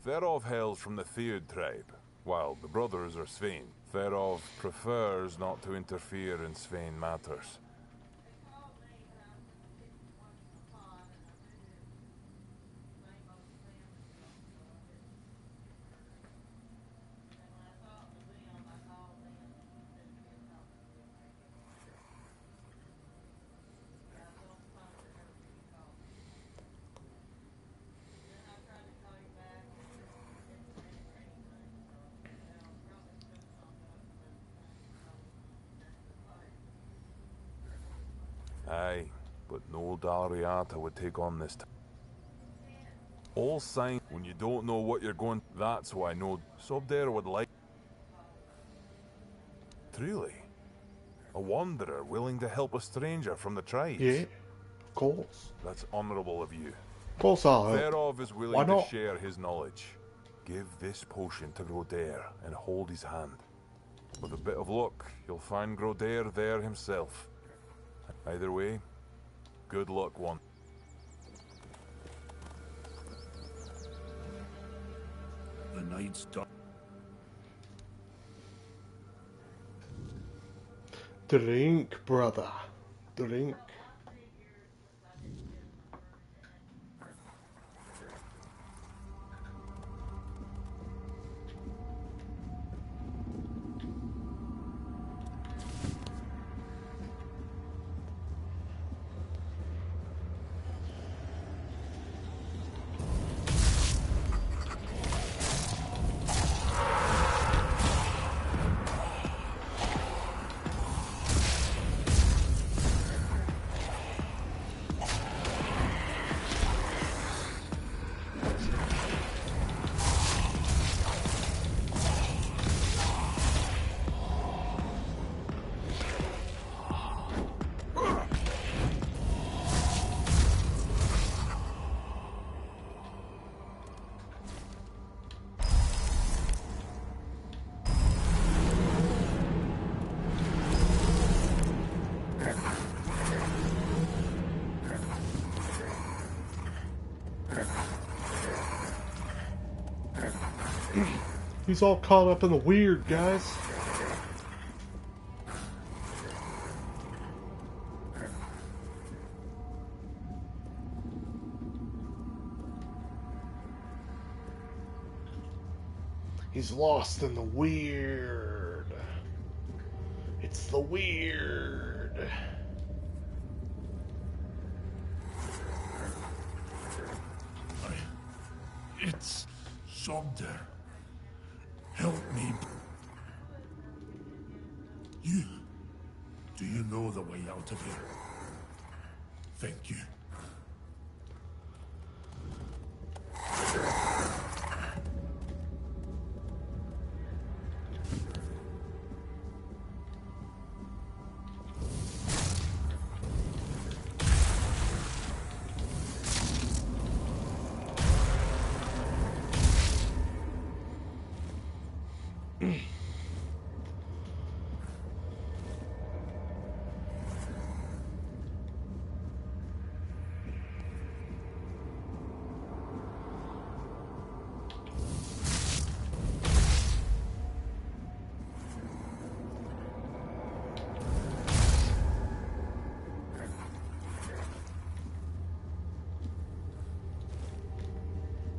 Therov hails from the Theod tribe, while the brothers are Svein. Therov prefers not to interfere in Svein matters. Aye, but no Dalriata would take on this time. All signs when you don't know what you're going... That's why no Sobdare would like... Truly? A wanderer willing to help a stranger from the tribes? Yeah, of course. That's honorable of you. Of course I'll help. Therov is willing to share his knowledge. Give this potion to Grodair and hold his hand. With a bit of luck, you'll find Grodair there himself. Either way, good luck, one. The night's done. Drink, brother. Drink. He's all caught up in the weird, guys. He's lost in the weird. It's the weird. It's Sobder. Help me. Do you know the way out of here? Thank you.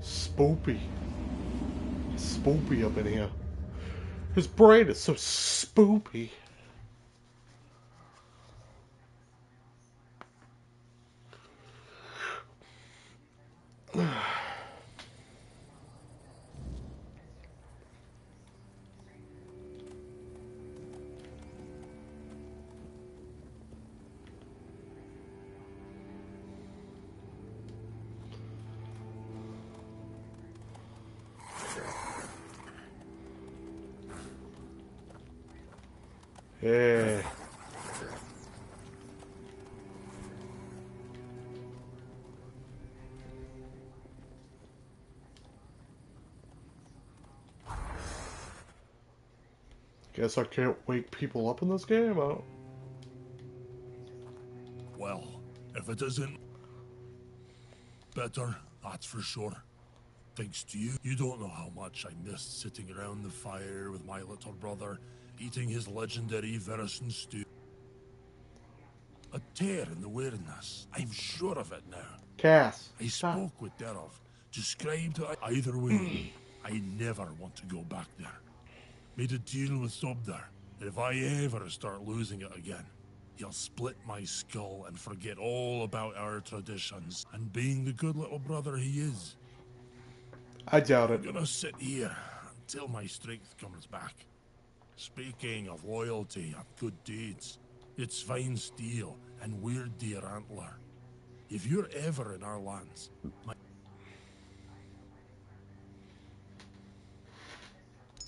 Spoopy. Spoopy up in here. His brain is so spoopy. Yeah. Guess I can't wake people up in this game. I don't... Well, if it isn't better, that's for sure. Thanks to you. You don't know how much I missed sitting around the fire with my little brother, eating his legendary venison stew. A tear in the weirdness. I'm sure of it now. Cass, I spoke with Derov, described it either way. I never want to go back there. Made a deal with Sobdar that if I ever start losing it again, he'll split my skull and forget all about our traditions and being the good little brother he is. I doubt it. I'm gonna sit here until my strength comes back. Speaking of loyalty and good deeds, it's fine steel and weird deer antler. If you're ever in our lands,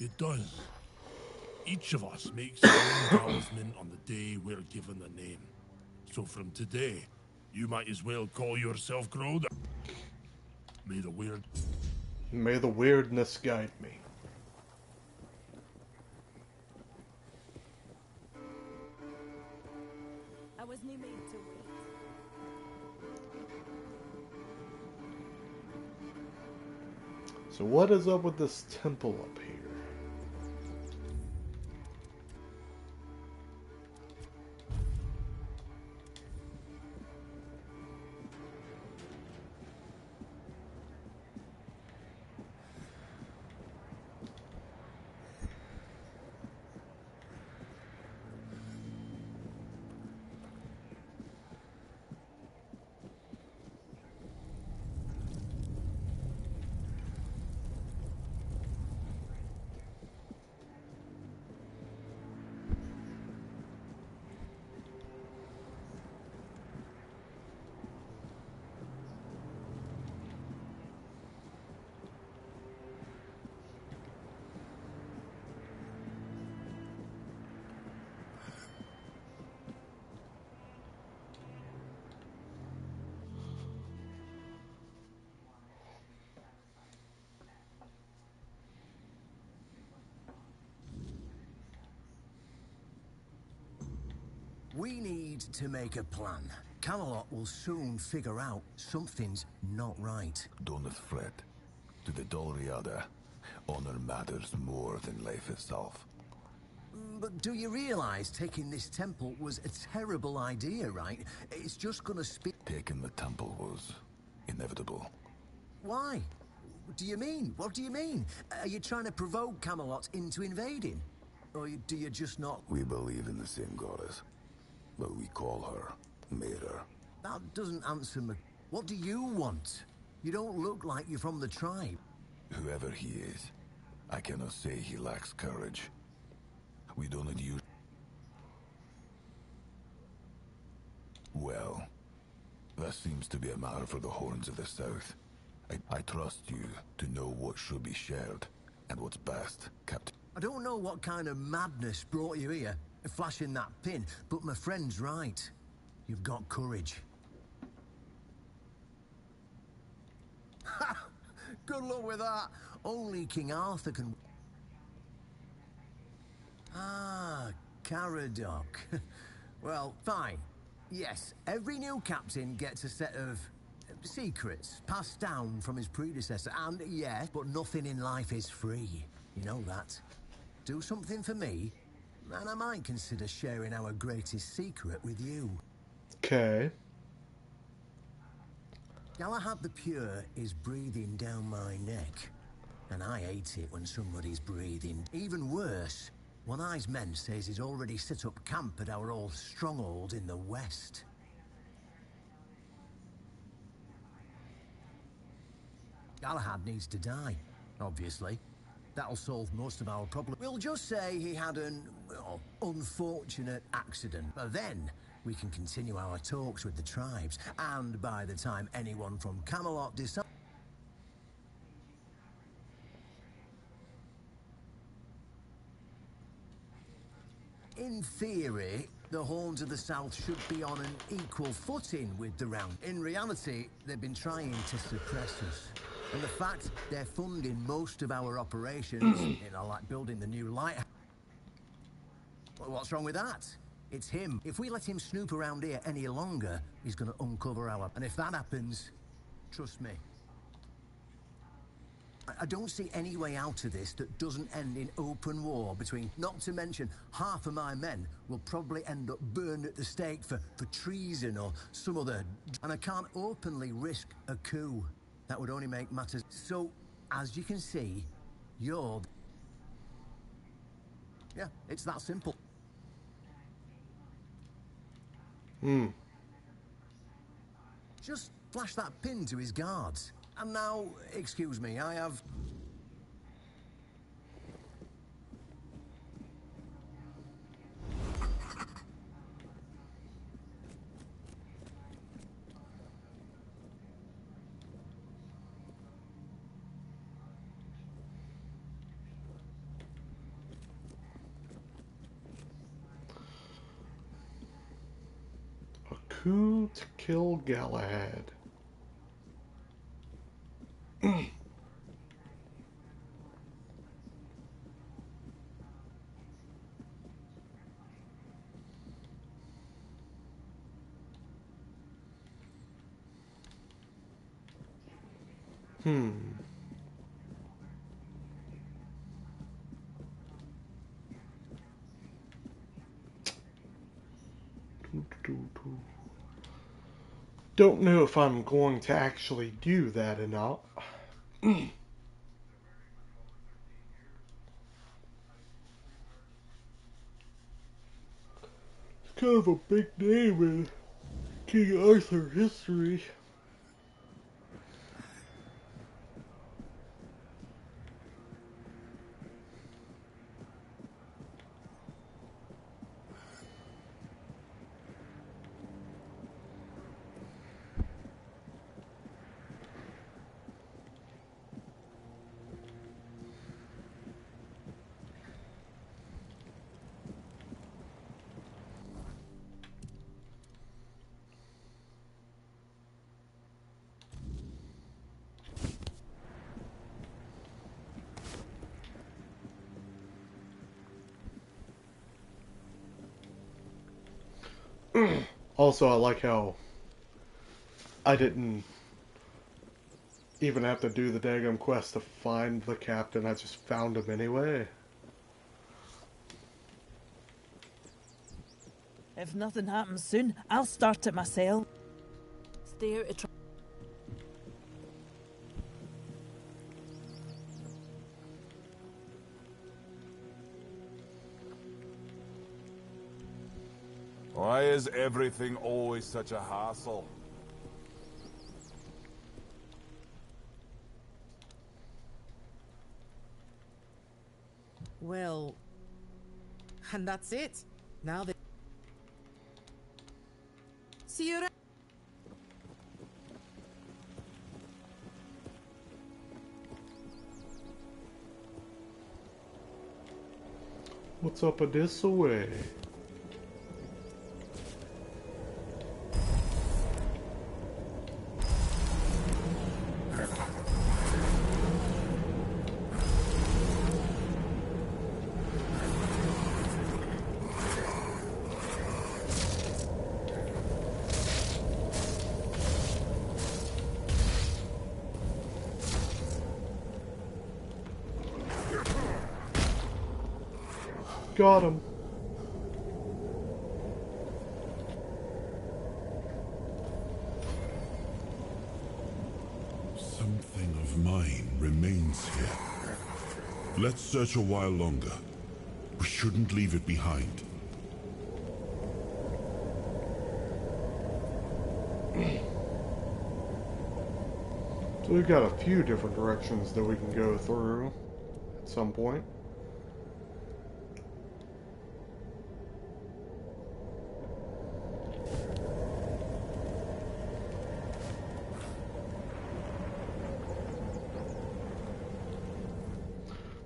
it does. Each of us makes our own talisman on the day we're given the name. So from today, you might as well call yourself Groder. May the weirdness guide me. I wasn't made to wait. So what is up with this temple up here? We need to make a plan. Camelot will soon figure out something's not right. Don't fret. To the Dolriada, honor matters more than life itself. But do you realize taking this temple was a terrible idea, right? It's just gonna speak. Taking the temple was inevitable. Why? What do you mean? What do you mean? Are you trying to provoke Camelot into invading? Or do you just not? We believe in the same goddess, but we call her Mera. That doesn't answer me. What do you want? You don't look like you're from the tribe. Whoever he is, I cannot say he lacks courage. We don't use. Well, that seems to be a matter for the Horns of the South. I trust you to know what should be shared and what's best kept. I don't know what kind of madness brought you here, flashing that pin, but my friend's right. You've got courage. Ha! Good luck with that. Only King Arthur can... Ah, Caradoc. Well, fine. Yes, every new captain gets a set of secrets passed down from his predecessor, and yes, but nothing in life is free. You know that. Do something for me, and I might consider sharing our greatest secret with you. Okay. Galahad the Pure is breathing down my neck, and I hate it when somebody's breathing. Even worse, One-Eye's men says he's already set up camp at our old stronghold in the west. Galahad needs to die, obviously. That'll solve most of our problems. We'll just say he had an, well, unfortunate accident. But then we can continue our talks with the tribes, and by the time anyone from Camelot decides... In theory, the Horns of the South should be on an equal footing with the Round. In reality, they've been trying to suppress us. And the fact they're funding most of our operations, like building the new lighthouse. Well, what's wrong with that? It's him. If we let him snoop around here any longer, he's going to uncover our... And if that happens, trust me, I don't see any way out of this that doesn't end in open war between... Not to mention, half of my men will probably end up burned at the stake for treason or some other... And I can't openly risk a coup. That would only make matters... So, as you can see, you're... Yeah, it's that simple. Just flash that pin to his guards. And now, excuse me, I have... A coup to kill Galahad. Don't know if I'm going to actually do that or not. It's kind of a big name in King Arthur history. Also, I like how I didn't even have to do the daggum quest to find the captain. I just found him anyway. If nothing happens soon, I'll start it myself. Stay out of trouble. Why is everything always such a hassle? Well, and that's it. Now that... See you around. What's up with this away? Got him. Something of mine remains here. Let's search a while longer. We shouldn't leave it behind. So we've got a few different directions that we can go through at some point.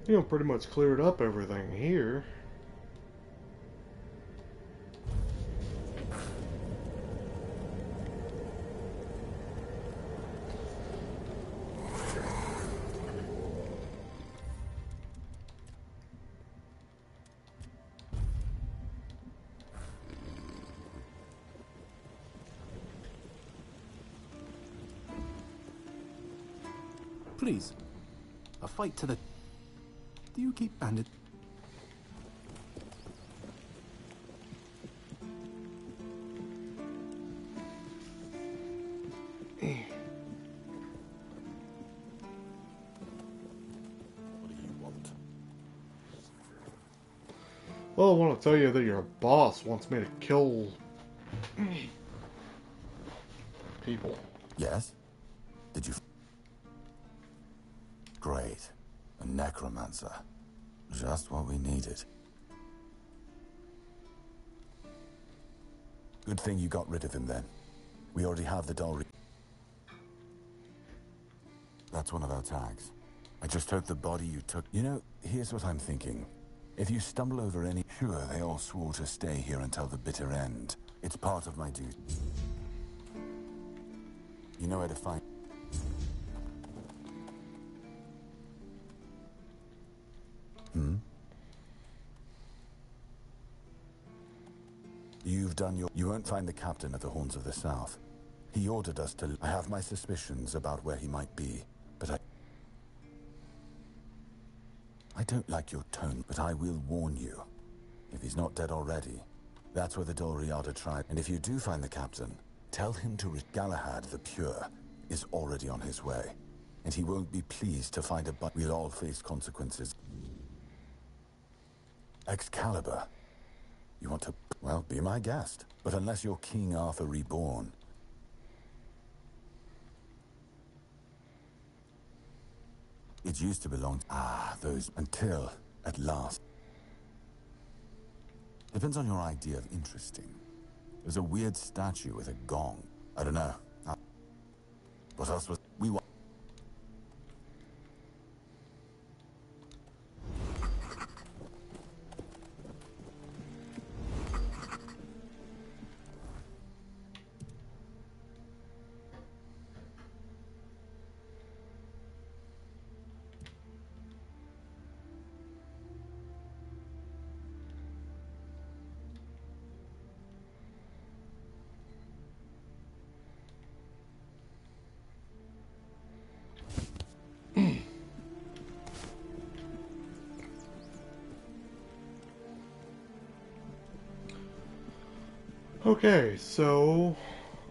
You know, pretty much cleared up everything here. Jeffery'S. A fight to the... Do you keep bandit? Well, I want to tell you that your boss wants me to kill people. Yes? Did you... Great. A necromancer. Just what we needed. Good thing you got rid of him then. We already have the doll. That's one of our tags. I just hope the body you took... You know, here's what I'm thinking. If you stumble over any... Sure, they all swore to stay here until the bitter end. It's part of my duty. You know where to find... You've done your... You won't find the captain at the Horns of the South. He ordered us to... I have my suspicions about where he might be, but I don't like your tone, but I will warn you. If he's not dead already, that's where the Dolriada tribe... And if you do find the captain, tell him to... Galahad the Pure is already on his way, and he won't be pleased to find a... But we'll all face consequences. Excalibur. You want to... Well, be my guest. But unless you're King Arthur reborn... It used to belong... those... Until, at last... Depends on your idea of interesting. There's a weird statue with a gong. I don't know. What else was... We want... Okay, so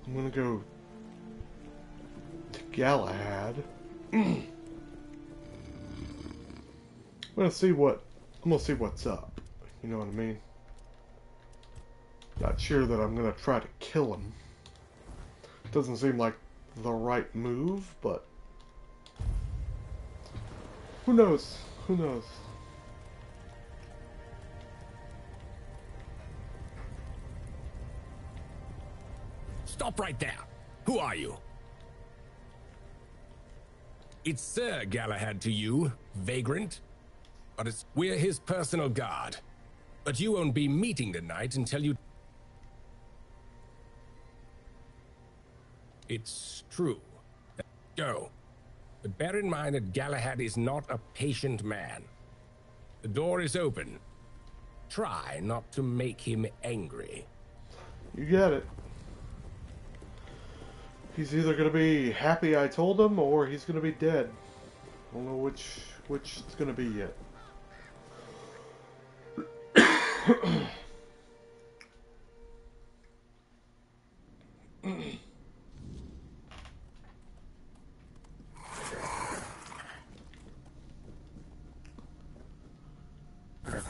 I'm gonna go to Galahad. I'm gonna see what's up. You know what I mean? Not sure that I'm gonna try to kill him. Doesn't seem like the right move, but who knows? Who knows? Stop right there. Who are you? It's Sir Galahad to you, vagrant. But we're his personal guard. But you won't be meeting tonight until you... It's true. Go. But bear in mind that Galahad is not a patient man. The door is open. Try not to make him angry. You get it. He's either going to be happy I told him, or he's going to be dead. I don't know which it's going to be yet.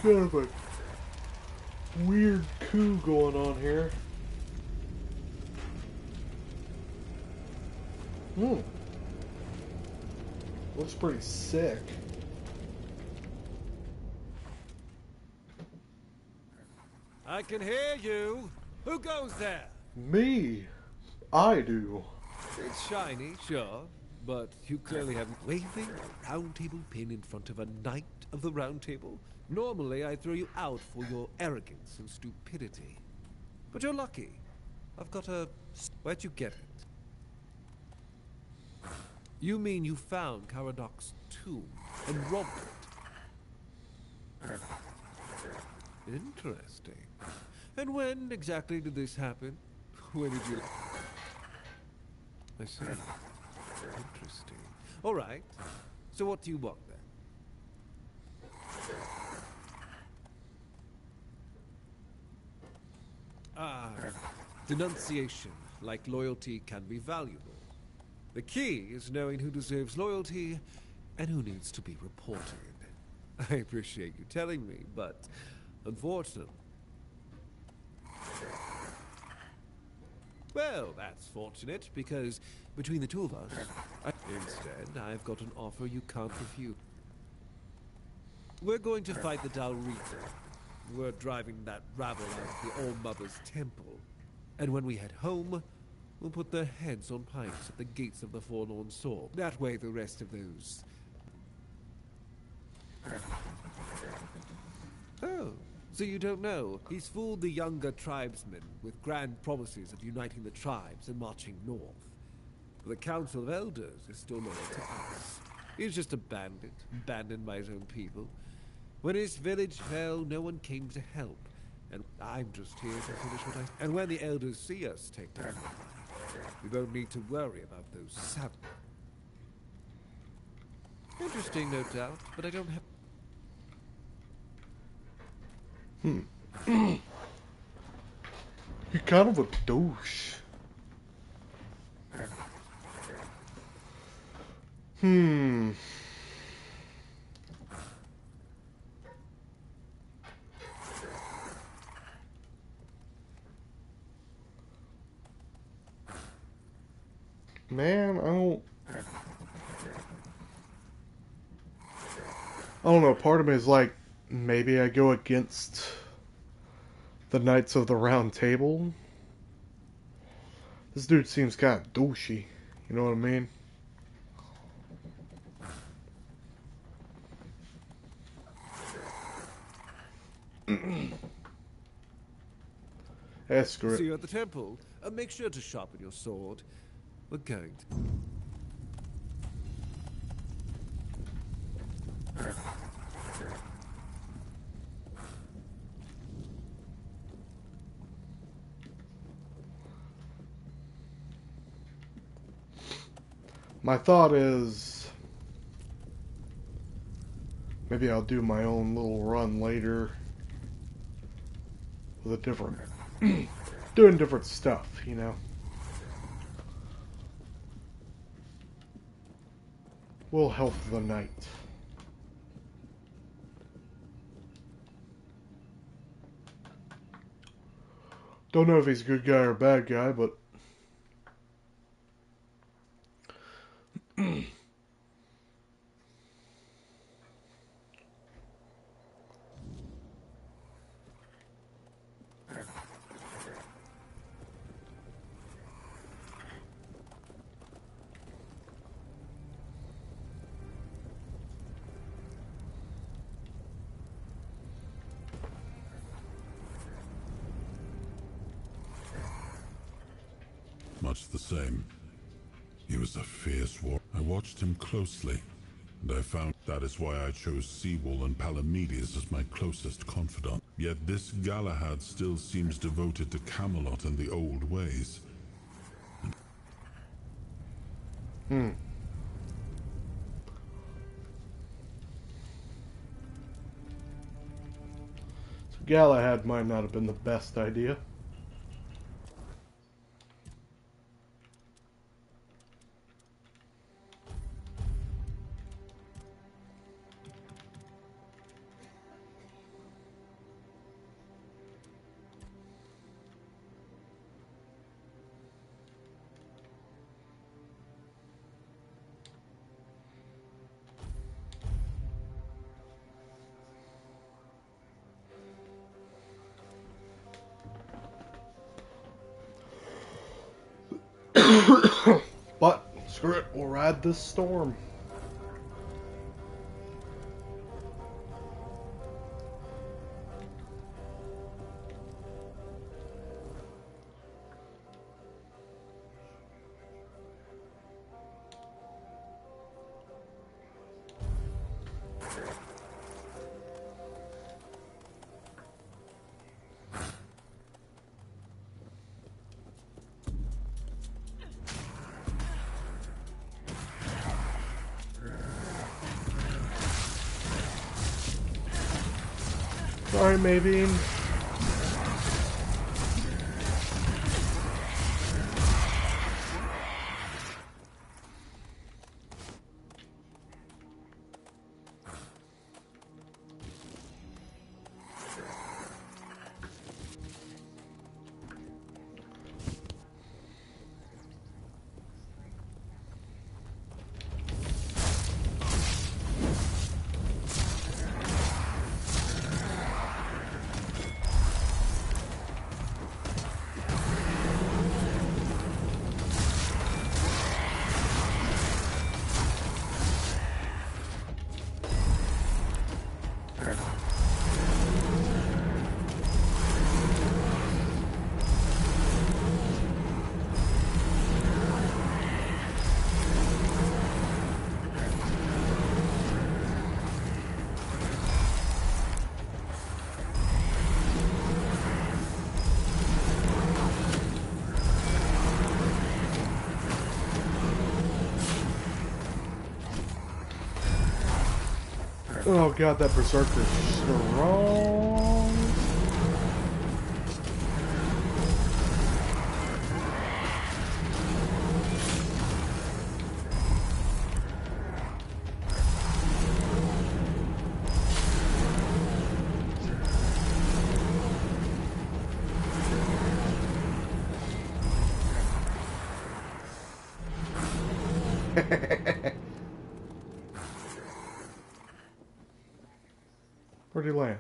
Kind of a weird coup going on here. Looks pretty sick. I can hear you. Who goes there? Me. I do. It's shiny, sure, but you clearly haven't. Waving a round table pin in front of a knight of the round table? Normally I throw you out for your arrogance and stupidity. But you're lucky. I've got a... Where'd you get it? You mean you found Caradoc's tomb and robbed it? Interesting. And when exactly did this happen? When did you... I see. Interesting. All right. So what do you want then? Ah, denunciation, like loyalty, can be valuable. The key is knowing who deserves loyalty and who needs to be reported. I appreciate you telling me, but unfortunately... Well, that's fortunate, because between the two of us, instead, I've got an offer you can't refuse. We're going to fight the Dalrita. We're driving that rabble out of the All-Mother's temple. And when we head home, we'll put their heads on pikes at the gates of the Forlorn Soul. That way the rest of those... Oh, so you don't know. He's fooled the younger tribesmen with grand promises of uniting the tribes and marching north. The Council of Elders is still loyal to us. He's just a bandit, abandoned by his own people. When his village fell, no one came to help. And I'm just here to finish what I... And when the Elders see us take down, we don't need to worry about those savages. Interesting, no doubt, but I don't have... You're kind of a douche. Man, I don't know, part of me is like, maybe I go against the Knights of the Round Table. This dude seems kind of douchey, you know what I mean? Screw it. See you at the temple. Make sure to sharpen your sword. We're going to... My thought is, maybe I'll do my own little run later with a different, doing different stuff, you know. Will help the knight. Don't know if he's a good guy or a bad guy, but much the same. He was a fierce warrior. I watched him closely, and I found that is why I chose Seawall and Palamedes as my closest confidant. Yet this Galahad still seems devoted to Camelot and the old ways. So Galahad might not have been the best idea. But screw it, we'll ride this storm. point, maybe. Oh god, that berserker's strong. Where'd he land?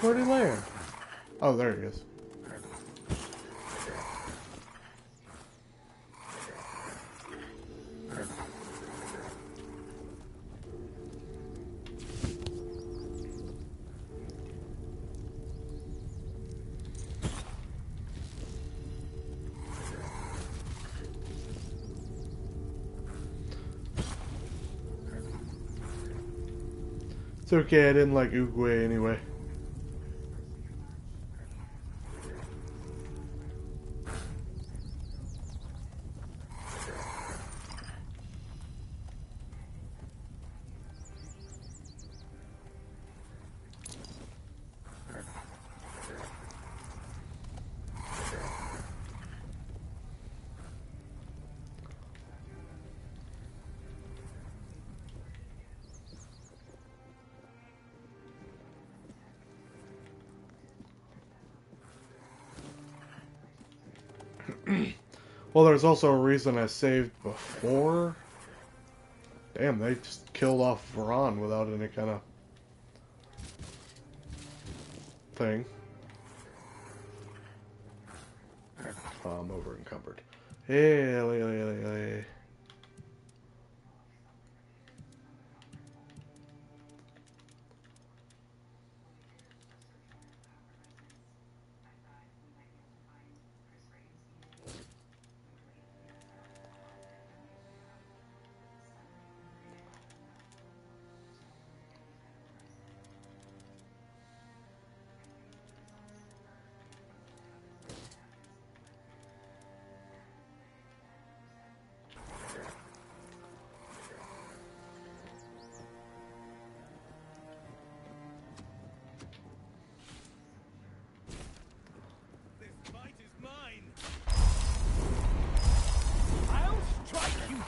Where'd he land? Oh, there he is. It's okay, I didn't like Uguay anyway. Well, there's also a reason I saved before. Damn, they just killed off Varan without any kind of thing. Oh, I'm over encumbered. Hey.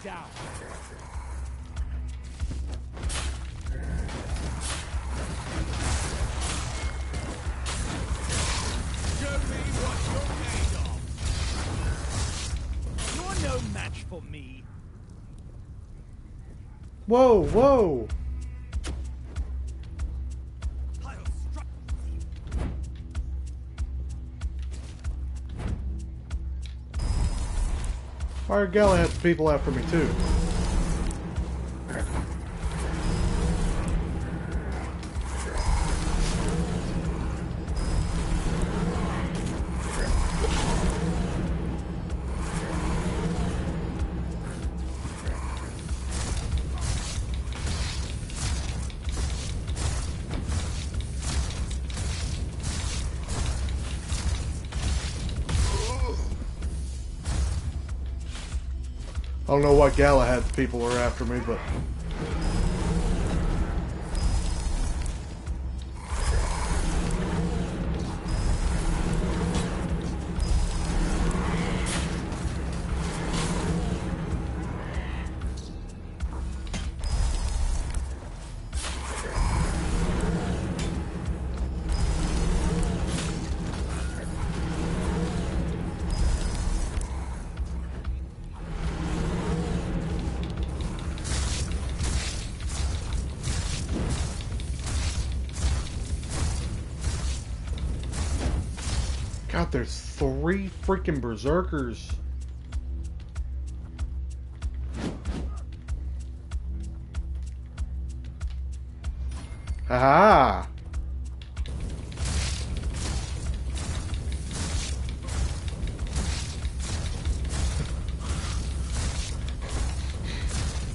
Down. Show me what you're made of. You're no match for me. Whoa! Our Galahad's people after me too. I don't know what Galahad's people were after me, but... God, there's 3 freaking berserkers. Aha!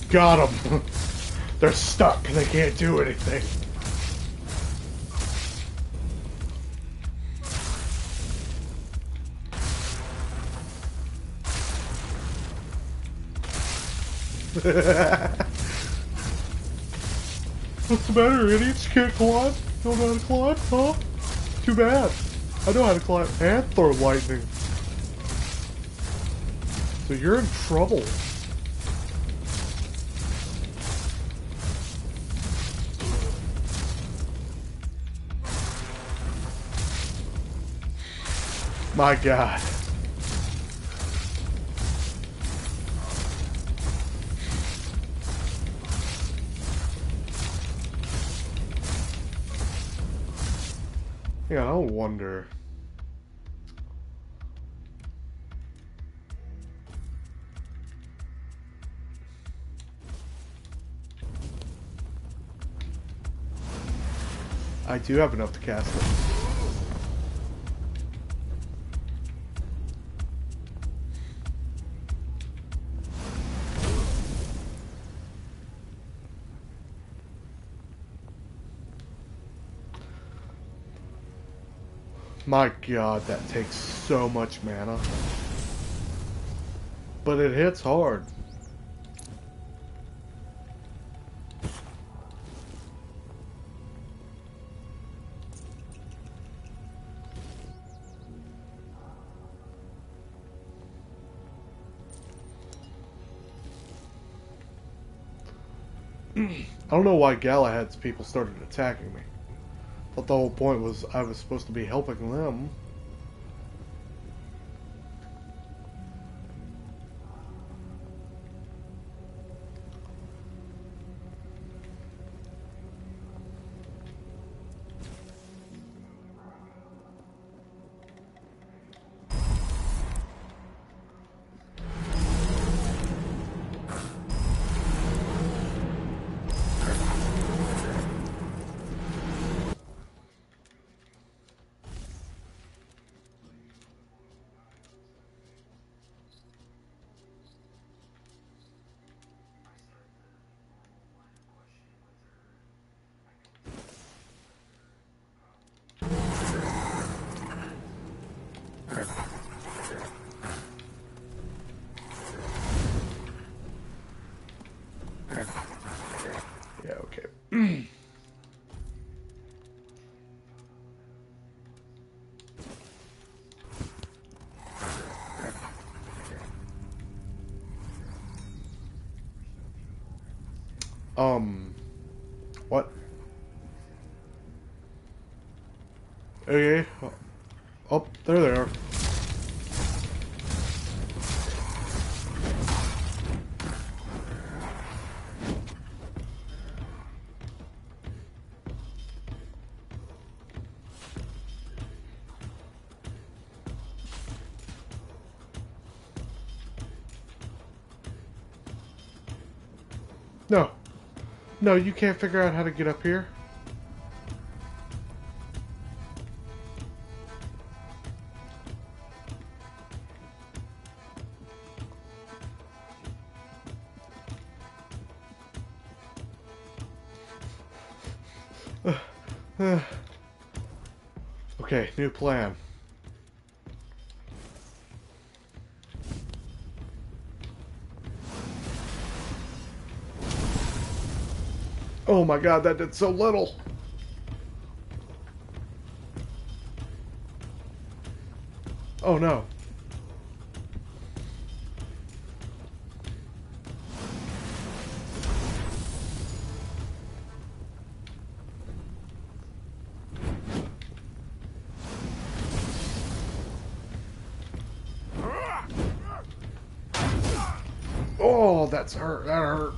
Got them. They're stuck. They can't do anything. What's the matter, idiots? You can't climb? Don't know how to climb, huh? Too bad. I know how to climb and throw lightning. So you're in trouble. My God. Yeah, I wonder. I do have enough to cast it. My God, that takes so much mana. But it hits hard. I don't know why Galahad's people started attacking me. Thought the whole point was I was supposed to be helping them. Yeah, okay. What? Okay. Oh, there they are. No. No, you can't figure out how to get up here. Okay, new plan. Oh my god, that did so little. Oh no. Oh, that's hurt. That hurt.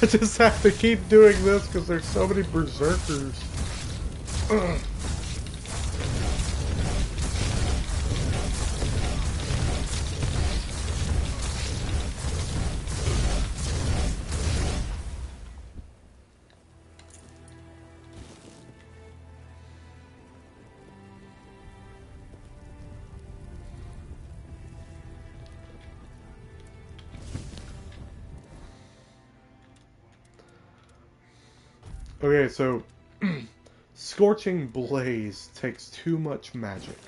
I just have to keep doing this because there's so many berserkers. Ugh. Okay, so Scorching Blaze takes too much magic.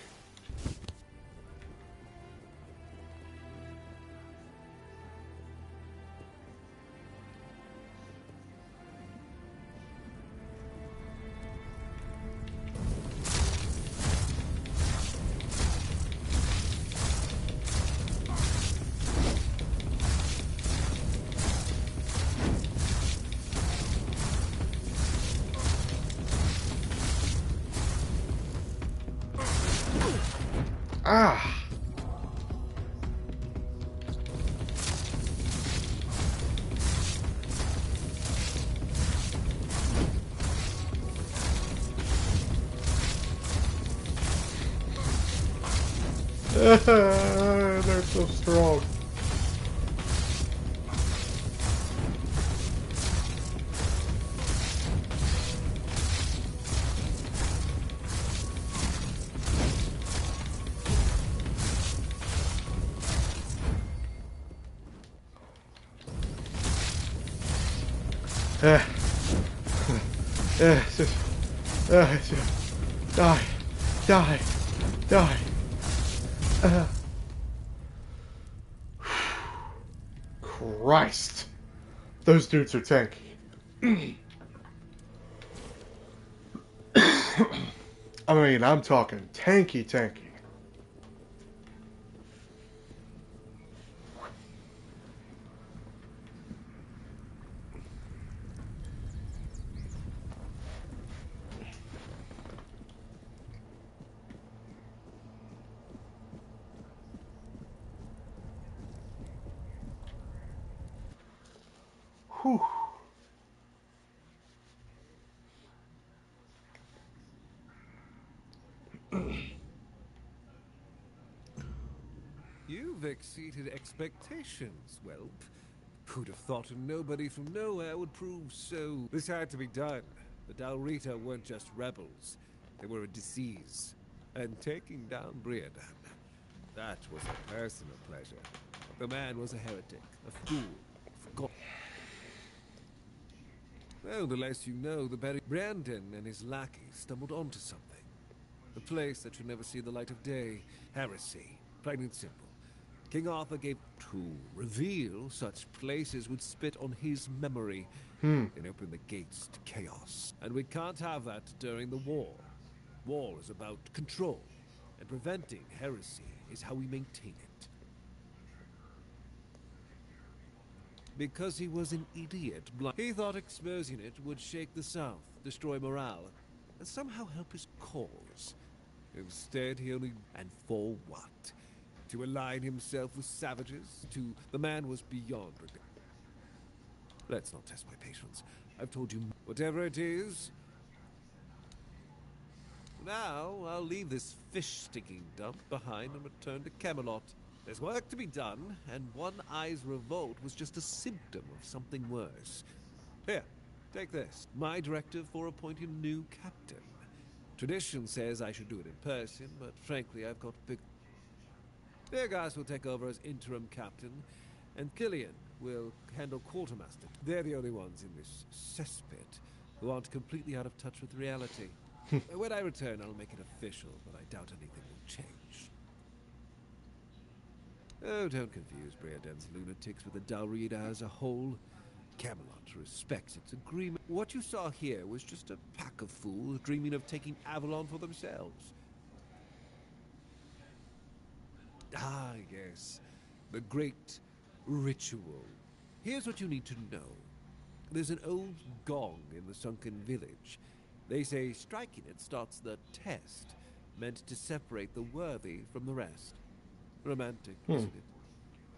Ah! They're so strong. Die. Die. Die. Christ. Those dudes are tanky. I mean, I'm talking tanky. Whew. You've exceeded expectations, Whelp. Who'd have thought a nobody from nowhere would prove so... This had to be done. The Dalrita weren't just rebels. They were a disease. And taking down Briadan, that was a personal pleasure. The man was a heretic, a fool, forgotten. Well, the less you know, the better. Brandon and his lackeys stumbled onto something. A place that should never see the light of day. Heresy. Plain and simple. King Arthur gave to reveal such places would spit on his memory and open the gates to chaos. And we can't have that during the war. War is about control, and preventing heresy is how we maintain it. Because he was an idiot, he thought exposing it would shake the South, destroy morale, and somehow help his cause. Instead, he only... And for what? To align himself with savages? The man was beyond... Let's not test my patience. I've told you whatever it is. Now, I'll leave this fish-sticking dump behind and return to Camelot. There's work to be done, and One Eye's revolt was just a symptom of something worse. Here, Take this. My directive for appointing a new captain. Tradition says I should do it in person, but frankly, I've got big... Beargas will take over as interim captain, and Killian will handle quartermaster. They're the only ones in this cesspit who aren't completely out of touch with reality. When I return, I'll make it official, but I doubt anything will change. Oh, don't confuse Breaden's lunatics with the Dalrida as a whole. Camelot respects its agreement. What you saw here was just a pack of fools dreaming of taking Avalon for themselves. Ah, yes. The great ritual. Here's what you need to know. There's an old gong in the sunken village. They say striking it starts the test, meant to separate the worthy from the rest. Romantic, isn't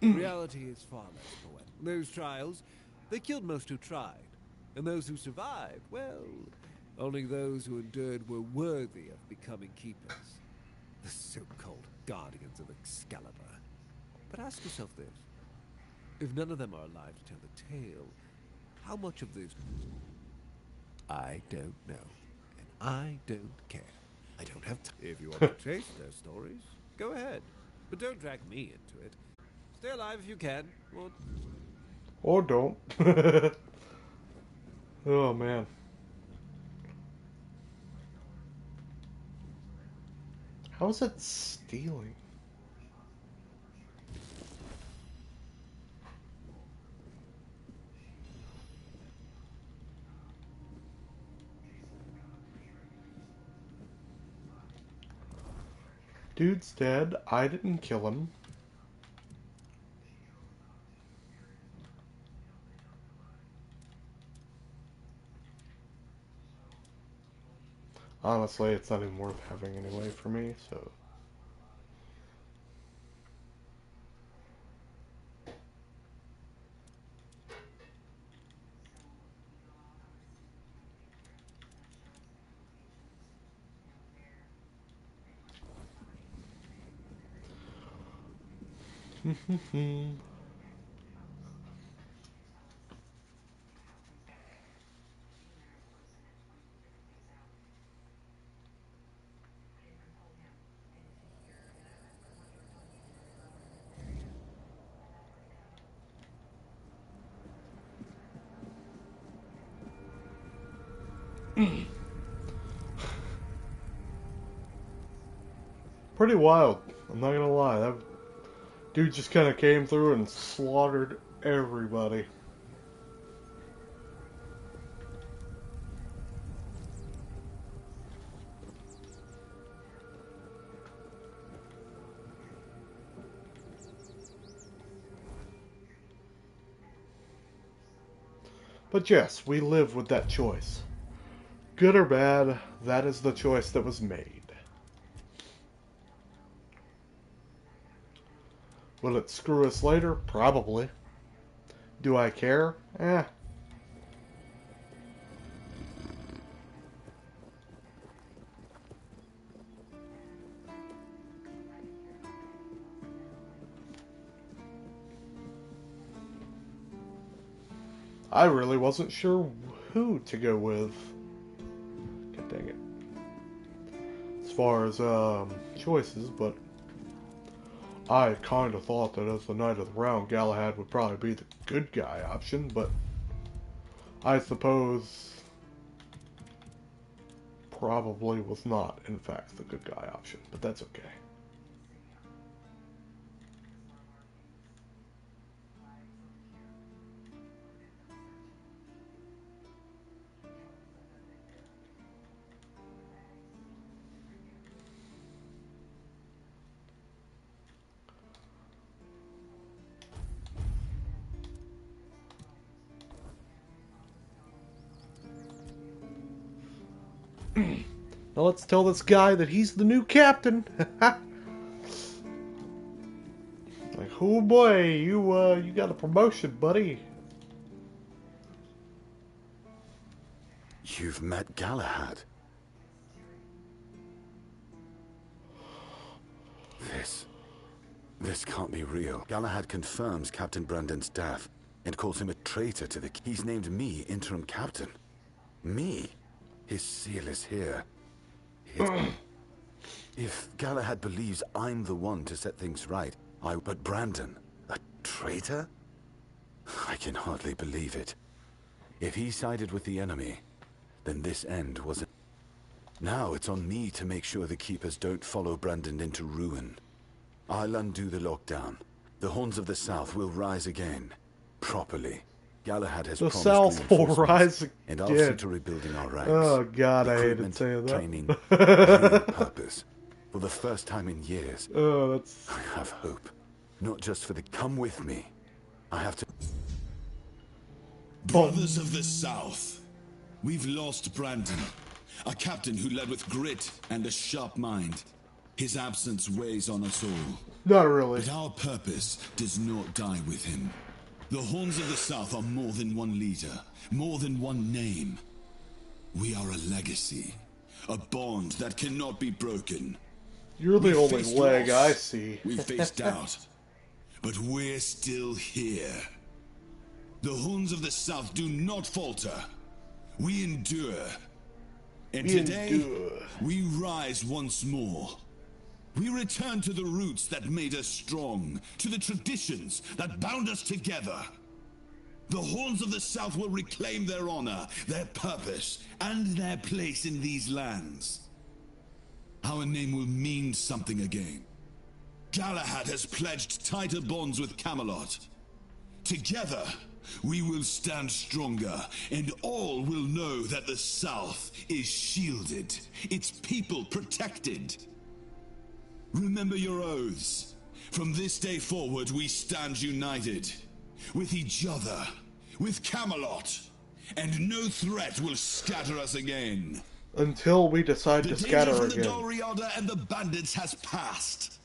it? Reality is far less poetic. Those trials, they killed most who tried. And those who survived, well, only those who endured were worthy of becoming keepers. The so-called guardians of Excalibur. But ask yourself this. If none of them are alive to tell the tale, how much of this... I don't know. And I don't care. I don't have time. If you want to chase their stories, go ahead. But don't drag me into it. Stay alive if you can. Or don't. Oh, man. How is it stealing? Dude's dead. I didn't kill him. Honestly, it's not even worth having anyway for me, so... Pretty wild. I'm not gonna lie. That dude just kind of came through and slaughtered everybody. But yes, we live with that choice. Good or bad, that is the choice that was made. Will it screw us later? Probably. Do I care? Eh. I really wasn't sure who to go with. God dang it. As far as choices, but I kind of thought that as the Knight of the Round, Galahad would probably be the good guy option, but I suppose probably was not, in fact, the good guy option, but that's okay. Now let's tell this guy that he's the new captain. Like, oh boy, you got a promotion, buddy. You've met Galahad. This can't be real. Galahad confirms Captain Brandon's death and calls him a traitor to the... He's named me interim captain. Me? His seal is here. If Galahad believes I'm the one to set things right, but Brandon, a traitor? I can hardly believe it. If he sided with the enemy, then this end wasn't. Now it's on me to make sure the Keepers don't follow Brandon into ruin. I'll undo the lockdown. The Horns of the South will rise again. Properly. Galahad has promised South will rise again. And I'll see to rebuilding our ranks. Oh god, I hated Recruitment, saying that. training, real purpose. For the first time in years, I have hope. Not just for the... Come with me. I have to... Brothers of the South, we've lost Brandon, a captain who led with grit and a sharp mind. His absence weighs on us all. Not really. But our purpose does not die with him. The Horns of the South are more than one leader, more than one name. We are a legacy, a bond that cannot be broken. You're the We've only faced leg loss, I see. We've faced doubt, but we're still here. The Horns of the South do not falter. We endure. And today, we rise once more. We return to the roots that made us strong, to the traditions that bound us together. The Horns of the South will reclaim their honor, their purpose, and their place in these lands. Our name will mean something again. Galahad has pledged tighter bonds with Camelot. Together, we will stand stronger, and all will know that the South is shielded, its people protected. Remember your oaths. From this day forward, we stand united. With each other, with Camelot, and no threat will scatter us again. Until we decide to scatter The again. danger from the Doriada and the bandits has passed.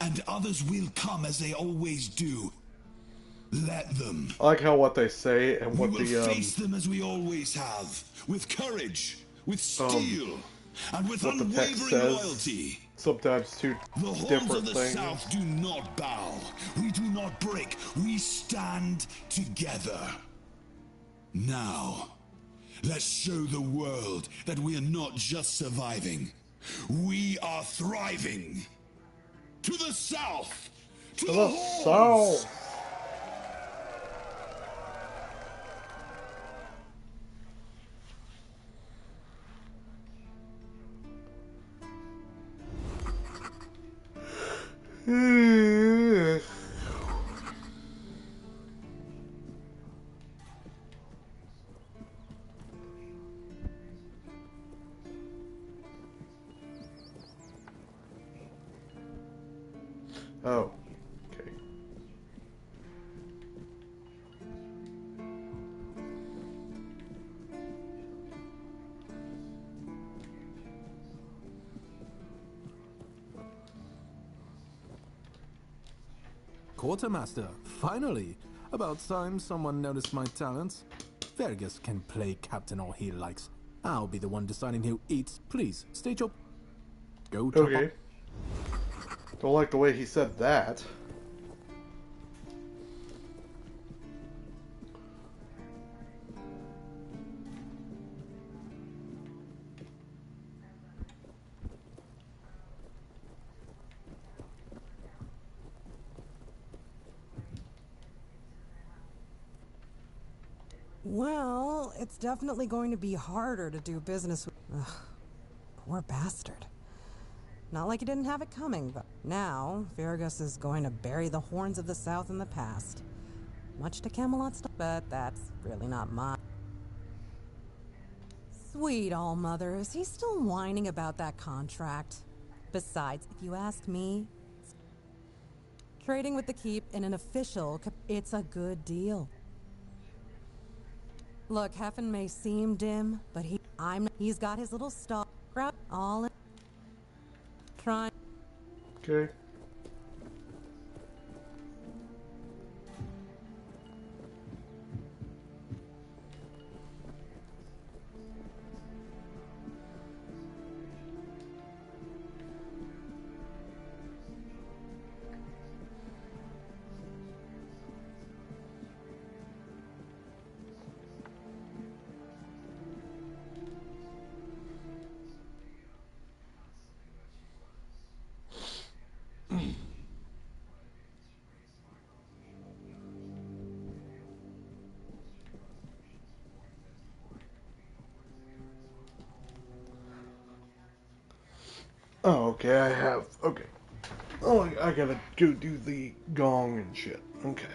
And others will come as they always do. Let them. I like how what they say and what We will the face them as we always have, with courage, with steel, and with what the text unwavering says. loyalty. Sometimes two The Horns different of the things. South do not bow. We do not break. We stand together. Now, let's show the world that we are not just surviving. We are thriving. To the South! To the Horns! South! Oh, okay. Quartermaster, finally! About time someone noticed my talents. Fergus can play captain all he likes. I'll be the one deciding who eats. Please, stage your... Go top Okay. Don't like the way he said that. Well, it's definitely going to be harder to do business with... Ugh, poor bastard. Not like he didn't have it coming, but now Fergus is going to bury the Horns of the South in the past. Much to Camelot's, but that's really not mine. Sweet all-mother, is he still whining about that contract? Besides, if you ask me, trading with the Keep in an official, it's a good deal. Look, Heffen may seem dim, but he's got his little star crowd all in. Trying. Okay. Okay, I have. Okay. Oh, I gotta go do the gong and shit. Okay.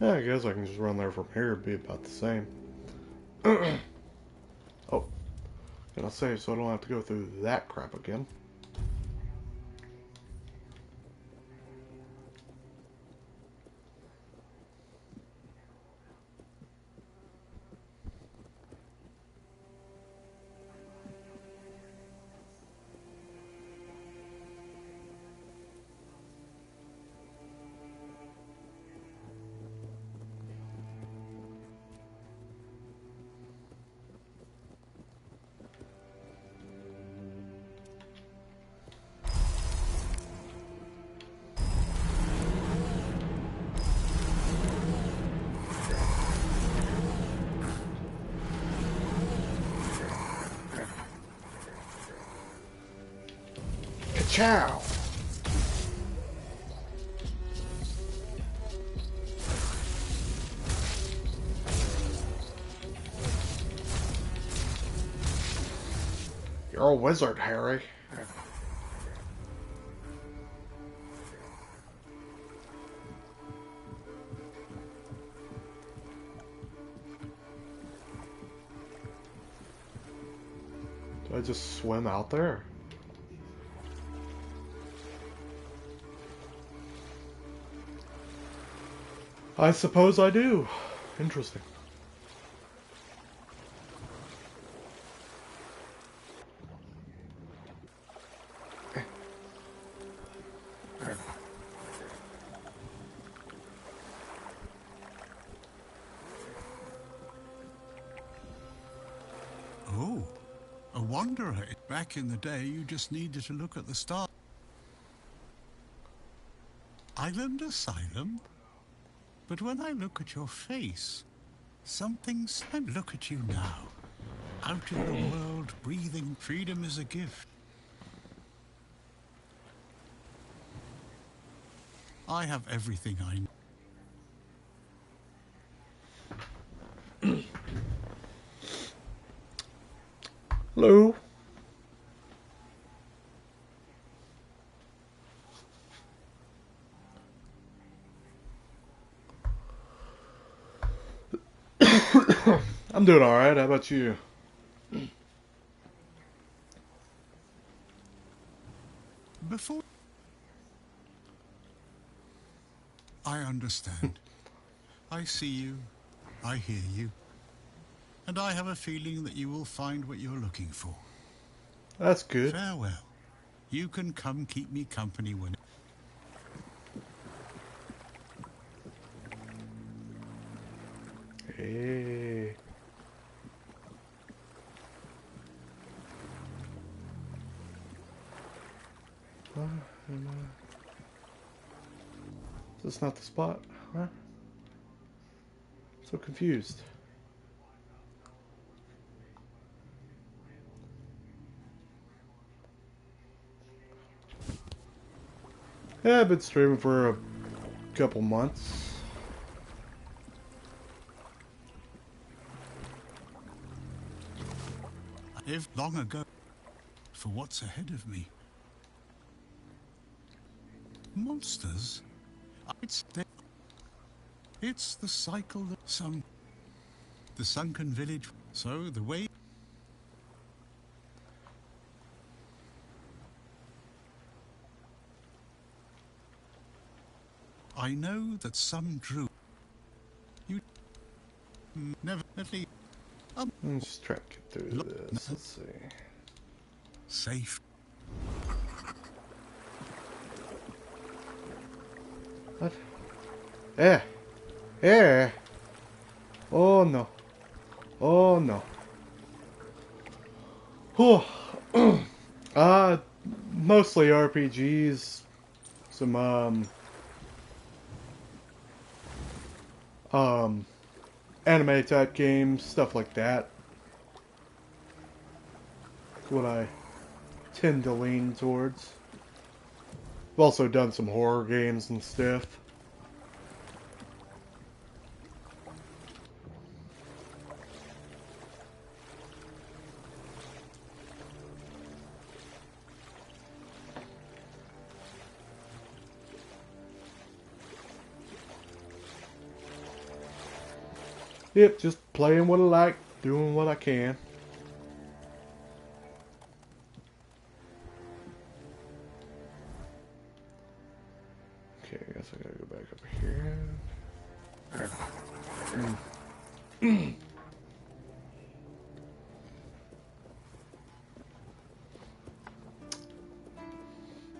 Yeah, I guess I can just run there from here. It'd be about the same. Oh, gotta save so I don't have to go through that crap again. Ciao. You're a wizard, Harry. Do I just swim out there? I suppose I do. Interesting. Oh, a wanderer. Back in the day, you just needed to look at the stars. Island Asylum? But when I look at your face, something's... And look at you now. Out in the world, breathing. Freedom is a gift. I have everything I need. Hello. I'm doing alright. How about you? Before... I understand. I see you. I hear you. And I have a feeling that you will find what you're looking for. That's good. Farewell. You can come keep me company when... Hey. Is this not the spot? Huh? So confused. Yeah, I've been streaming for a couple months. If long ago, for what's ahead of me. Monsters? It's the cycle that the sunken village. So the way... I know that some drew. You never at least. Let's try to get through this. Let's see. Safe. What? Yeah. Yeah. Oh, Whew. Mostly RPGs, some anime type games, stuff like that. That's what I tend to lean towards. I've also done some horror games and stuff. Yep, just playing what I like, doing what I can. Okay, I guess I gotta go back up here.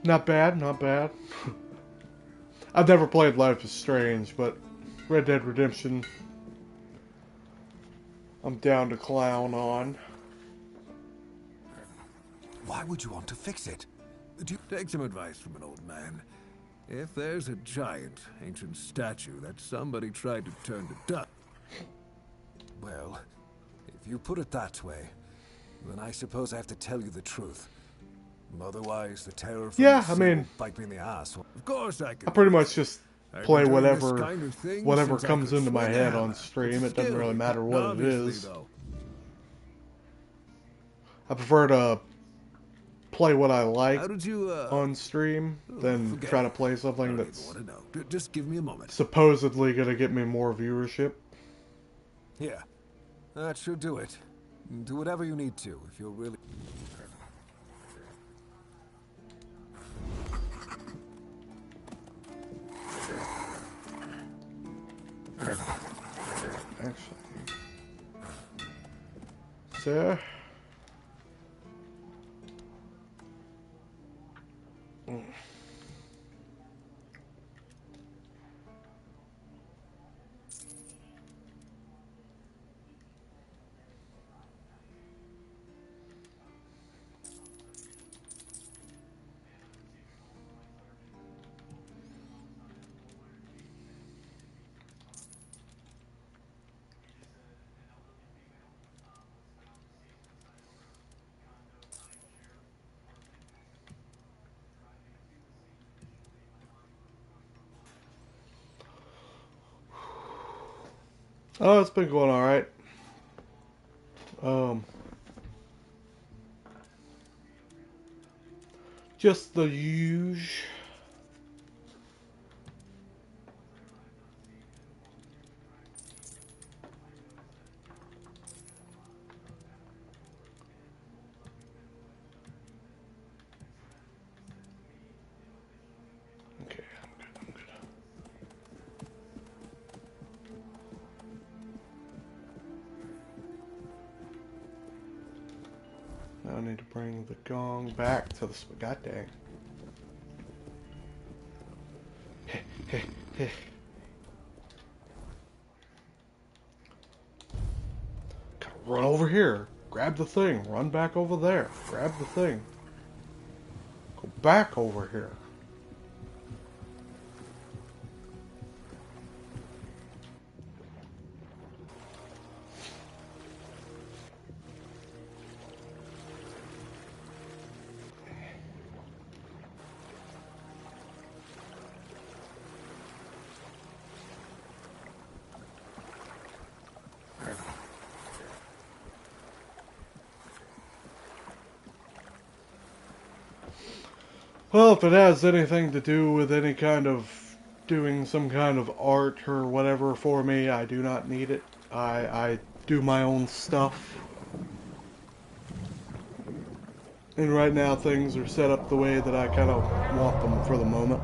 Not bad, not bad. I've never played Life is Strange, but Red Dead Redemption, I'm down to clown on. Why would you want to fix it? Do you take some advice from an old man? If there's a giant, ancient statue that somebody tried to turn to dust, well, if you put it that way, then I suppose I have to tell you the truth. Otherwise, the terror from the sea will bite me in the ass. Of course I can. I pretty much just play whatever whatever comes into my head on stream. It doesn't really matter what it is. I prefer to play what I like on stream than try to play something that's just give me a moment. Supposedly gonna get me more viewership. Yeah, that should do it. Do whatever you need to if you're really. Actually, sir. Oh, it's been going alright. Just the usual. Okay, I'm good. Now I need to bring the gong back to the god dang. Gotta run over here. Grab the thing. Run back over there. Grab the thing. Go back over here. Well, if it has anything to do with any kind of doing some kind of art or whatever for me, I do not need it. I do my own stuff. And right now things are set up the way that I kind of want them for the moment.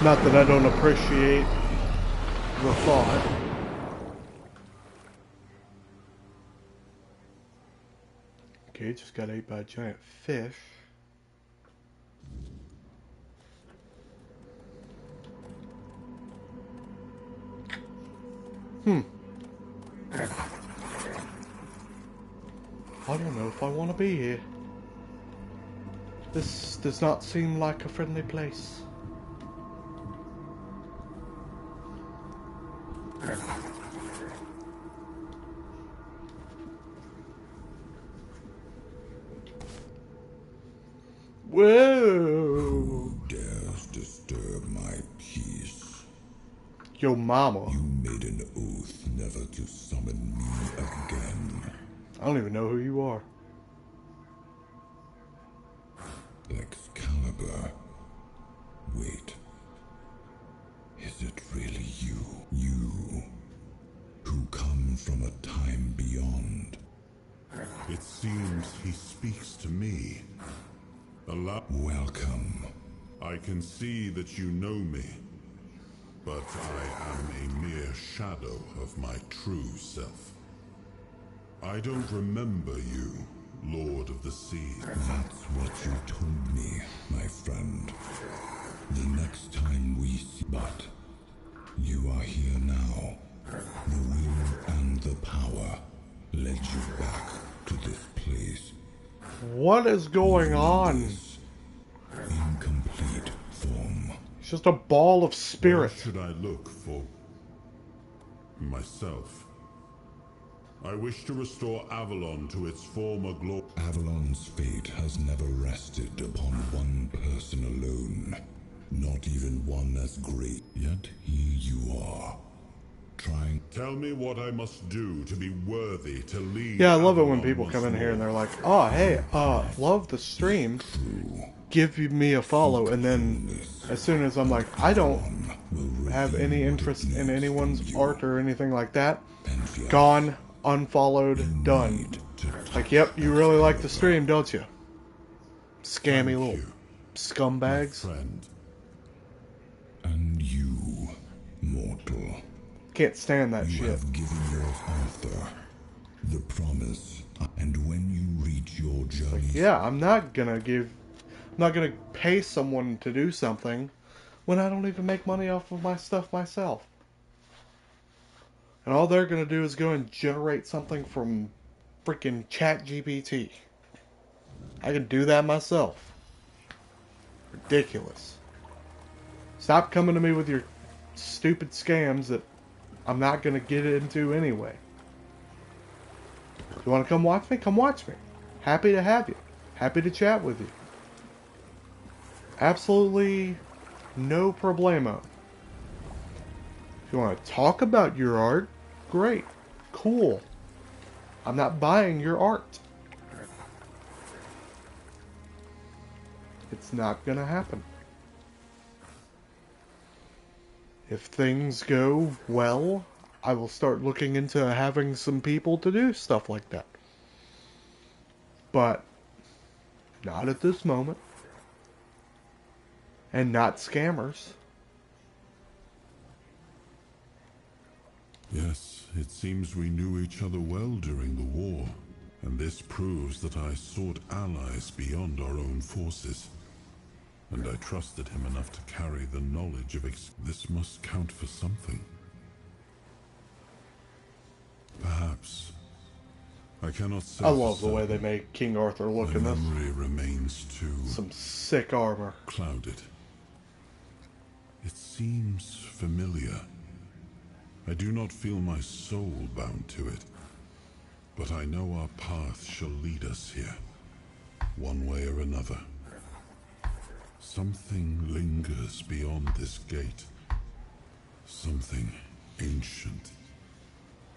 Not that I don't appreciate the thought. Okay, just got ate by a giant fish. I don't know if I want to be here. This does not seem like a friendly place. Whoa! Who dares disturb my peace? Yo mama. You made an oath never to summon me again. I don't even know who you are. Excalibur. Wait. Is it really you? You, who come from a time beyond? It seems he speaks to me. Welcome. I can see that you know me, but I am a mere shadow of my true self. I don't remember you, Lord of the Sea. That's what you told me, my friend. The next time we see... But you are here now. The will and the power led you back to this place. What is going on? Incomplete form. It's just a ball of spirit. Where should I look for myself? I wish to restore Avalon to its former glory. Avalon's fate has never rested upon one person alone. Not even one as great. Yet here you are. Trying. Tell me what I must do to be worthy to lead. Yeah, I love it when people come in here and they're like, oh, hey, love the stream. Give me a follow. And then as soon as I'm like, I don't have any interest in anyone's art or anything like that, gone, unfollowed, done. Like, yep, you really like the stream, don't you? Scammy little scumbags. And you, mortal. Can't stand that shit. You have given your author the promise, and when you reach your journey... Yeah, I'm not gonna pay someone to do something when I don't even make money off of my stuff myself. And all they're gonna do is go and generate something from freaking ChatGPT. I can do that myself. Ridiculous. Stop coming to me with your stupid scams that I'm not gonna get into anyway. If you want to come watch me? Come watch me. Happy to have you. Happy to chat with you. Absolutely no problemo. If you want to talk about your art, great. Cool. I'm not buying your art. It's not gonna happen. If things go well, I will start looking into having some people to do stuff like that. But not at this moment. And not scammers. Yes, it seems we knew each other well during the war, and this proves that I sought allies beyond our own forces. And I trusted him enough to carry the knowledge of this must count for something. Perhaps. I cannot say. I love the way they make King Arthur look in this. My memory remains too some sick armor. Clouded. It seems familiar. I do not feel my soul bound to it, but I know our path shall lead us here, one way or another. Something lingers beyond this gate. Something ancient.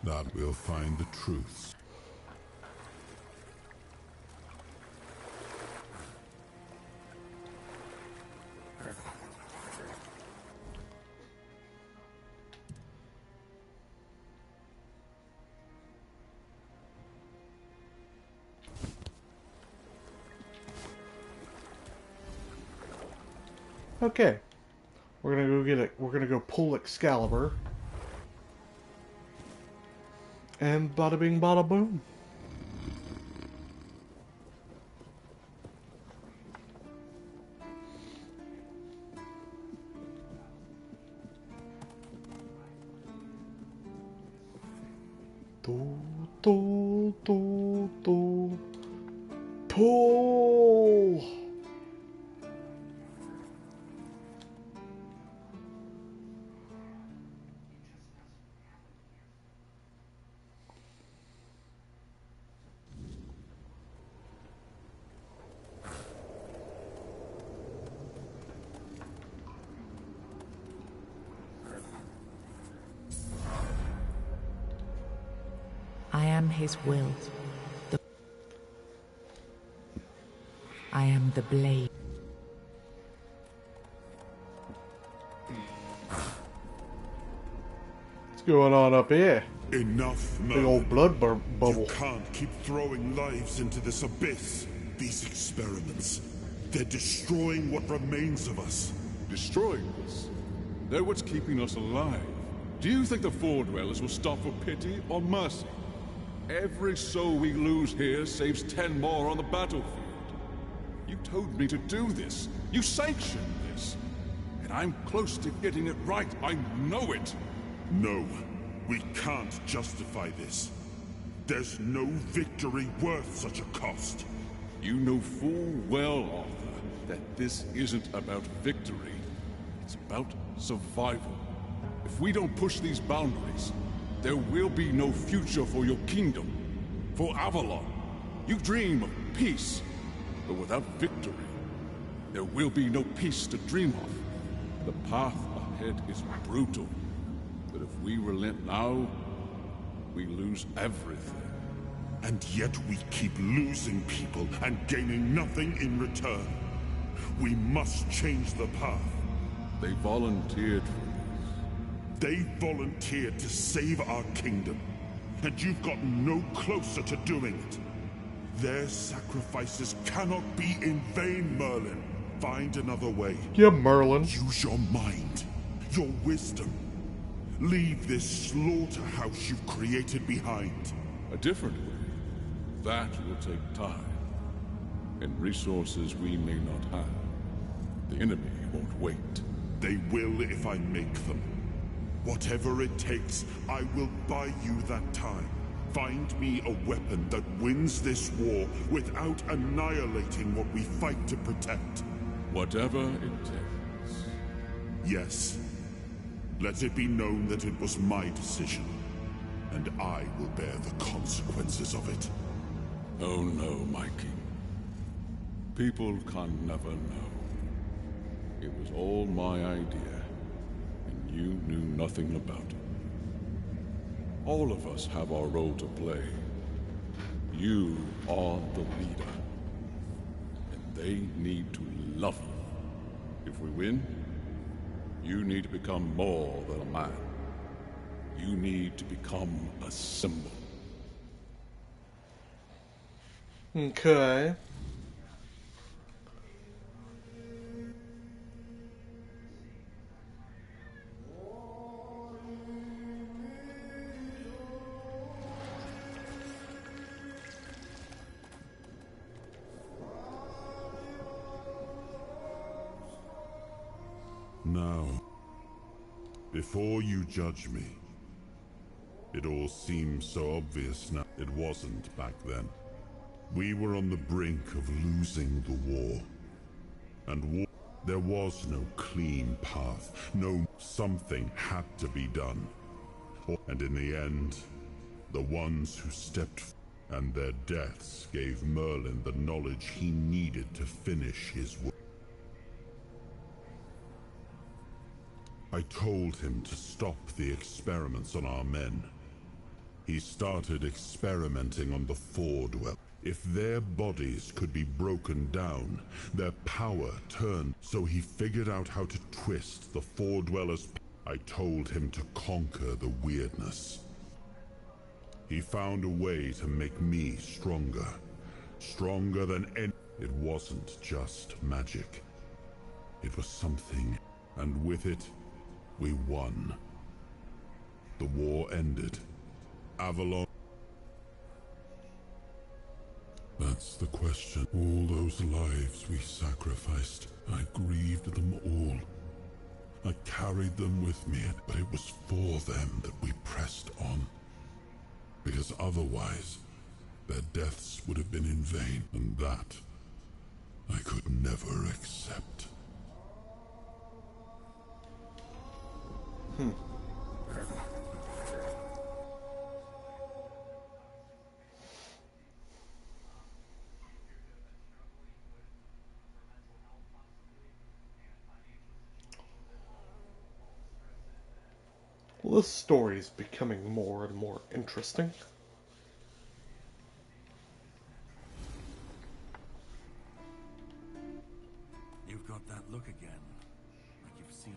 That will find the truths. Okay. We're gonna go get it. We're gonna go pull Excalibur. And bada bing bada boom. Do, do, do, Pull. Pull. I am his will. I am the blade. What's going on up here? Enough, Big old blood bubble. You can't keep throwing lives into this abyss. These experiments, they're destroying what remains of us. Destroying us? They're what's keeping us alive. Do you think the Four Dwellers will stop for pity or mercy? Every soul we lose here saves 10 more on the battlefield. You told me to do this. You sanctioned this. And I'm close to getting it right. I know it. No, we can't justify this. There's no victory worth such a cost. You know full well, Arthur, that this isn't about victory. It's about survival. If we don't push these boundaries, there will be no future for your kingdom, for Avalon. You dream of peace, but without victory, there will be no peace to dream of. The path ahead is brutal, but if we relent now, we lose everything. And yet we keep losing people and gaining nothing in return. We must change the path. They volunteered for They volunteered to save our kingdom, and you've gotten no closer to doing it. Their sacrifices cannot be in vain, Merlin. Find another way. Yeah, Merlin. Use your mind, your wisdom. Leave this slaughterhouse you've created behind. a different way. That will take time, and resources we may not have. The enemy won't wait. They will if I make them. Whatever it takes, I will buy you that time. Find me a weapon that wins this war without annihilating what we fight to protect. Whatever it takes. Yes. Let it be known that it was my decision, and I will bear the consequences of it. Oh no, my king. People can never know. It was all my idea, and you knew nothing about it. All of us have our role to play. You are the leader, and they need to love you. If we win, you need to become more than a man. You need to become a symbol. Okay. Now, before you judge me, it all seems so obvious now. It wasn't back then. We were on the brink of losing the war. And there was no clean path. No, something had to be done. And in the end, the ones who stepped and their deaths gave Merlin the knowledge he needed to finish his work. I told him to stop the experiments on our men. He started experimenting on the Four Dwellers. If their bodies could be broken down, their power turned. So he figured out how to twist the Four Dwellers. I told him to conquer the weirdness. He found a way to make me stronger. Stronger than any. It wasn't just magic. It was something, and with it, we won. The war ended. Avalon. That's the question. All those lives we sacrificed, I grieved them all. I carried them with me, but it was for them that we pressed on. Because otherwise, their deaths would have been in vain, and that I could never accept. Well, this story is becoming more and more interesting. You've got that look again. Like you've seen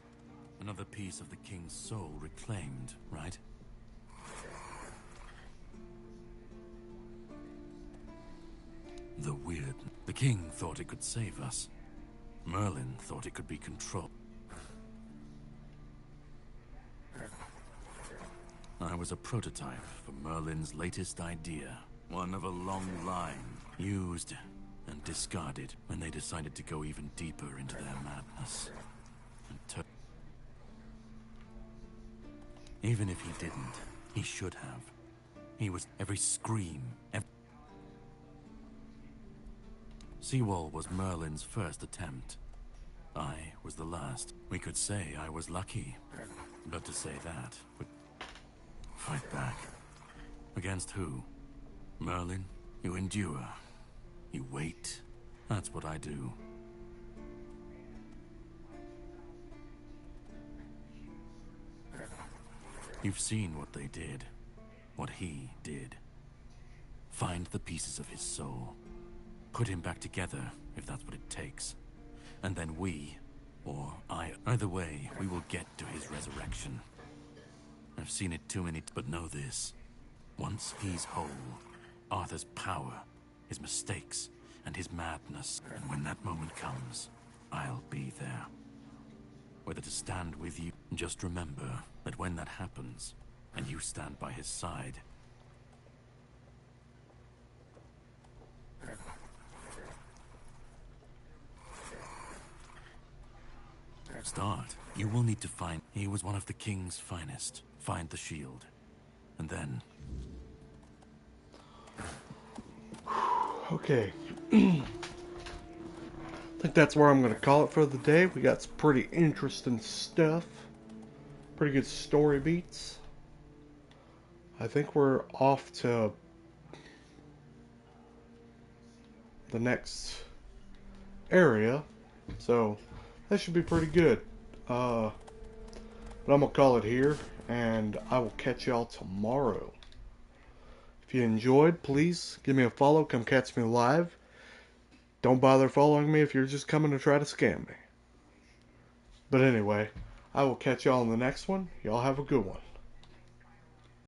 another piece of the king's soul reclaimed, right? The weird. The king thought it could save us. Merlin thought it could be controlled. I was a prototype for Merlin's latest idea. One of a long line, used and discarded when they decided to go even deeper into their madness. Even if he didn't, he should have. He was every scream. Seawall was Merlin's first attempt. I was the last. We could say I was lucky, but to say that would fight back. Against who? Merlin? You endure. You wait. That's what I do. You've seen what they did. What he did. Find the pieces of his soul. Put him back together, if that's what it takes. And then we, or I, either way, we will get to his resurrection. I've seen it too many, but know this. Once he's whole, Arthur's power, his mistakes, and his madness. And when that moment comes, I'll be there. Whether to stand with you, just remember that when that happens, and you stand by his side, start. You will need to find... He was one of the king's finest. Find the shield. And then... Okay. I think that's where I'm going to call it for the day. We got some pretty interesting stuff. Pretty good story beats. I think we're off to the next area. So... that should be pretty good. But I'm going to call it here, and I will catch y'all tomorrow. If you enjoyed, please give me a follow. Come catch me live. Don't bother following me if you're just coming to try to scam me. But anyway, I will catch y'all in the next one. Y'all have a good one.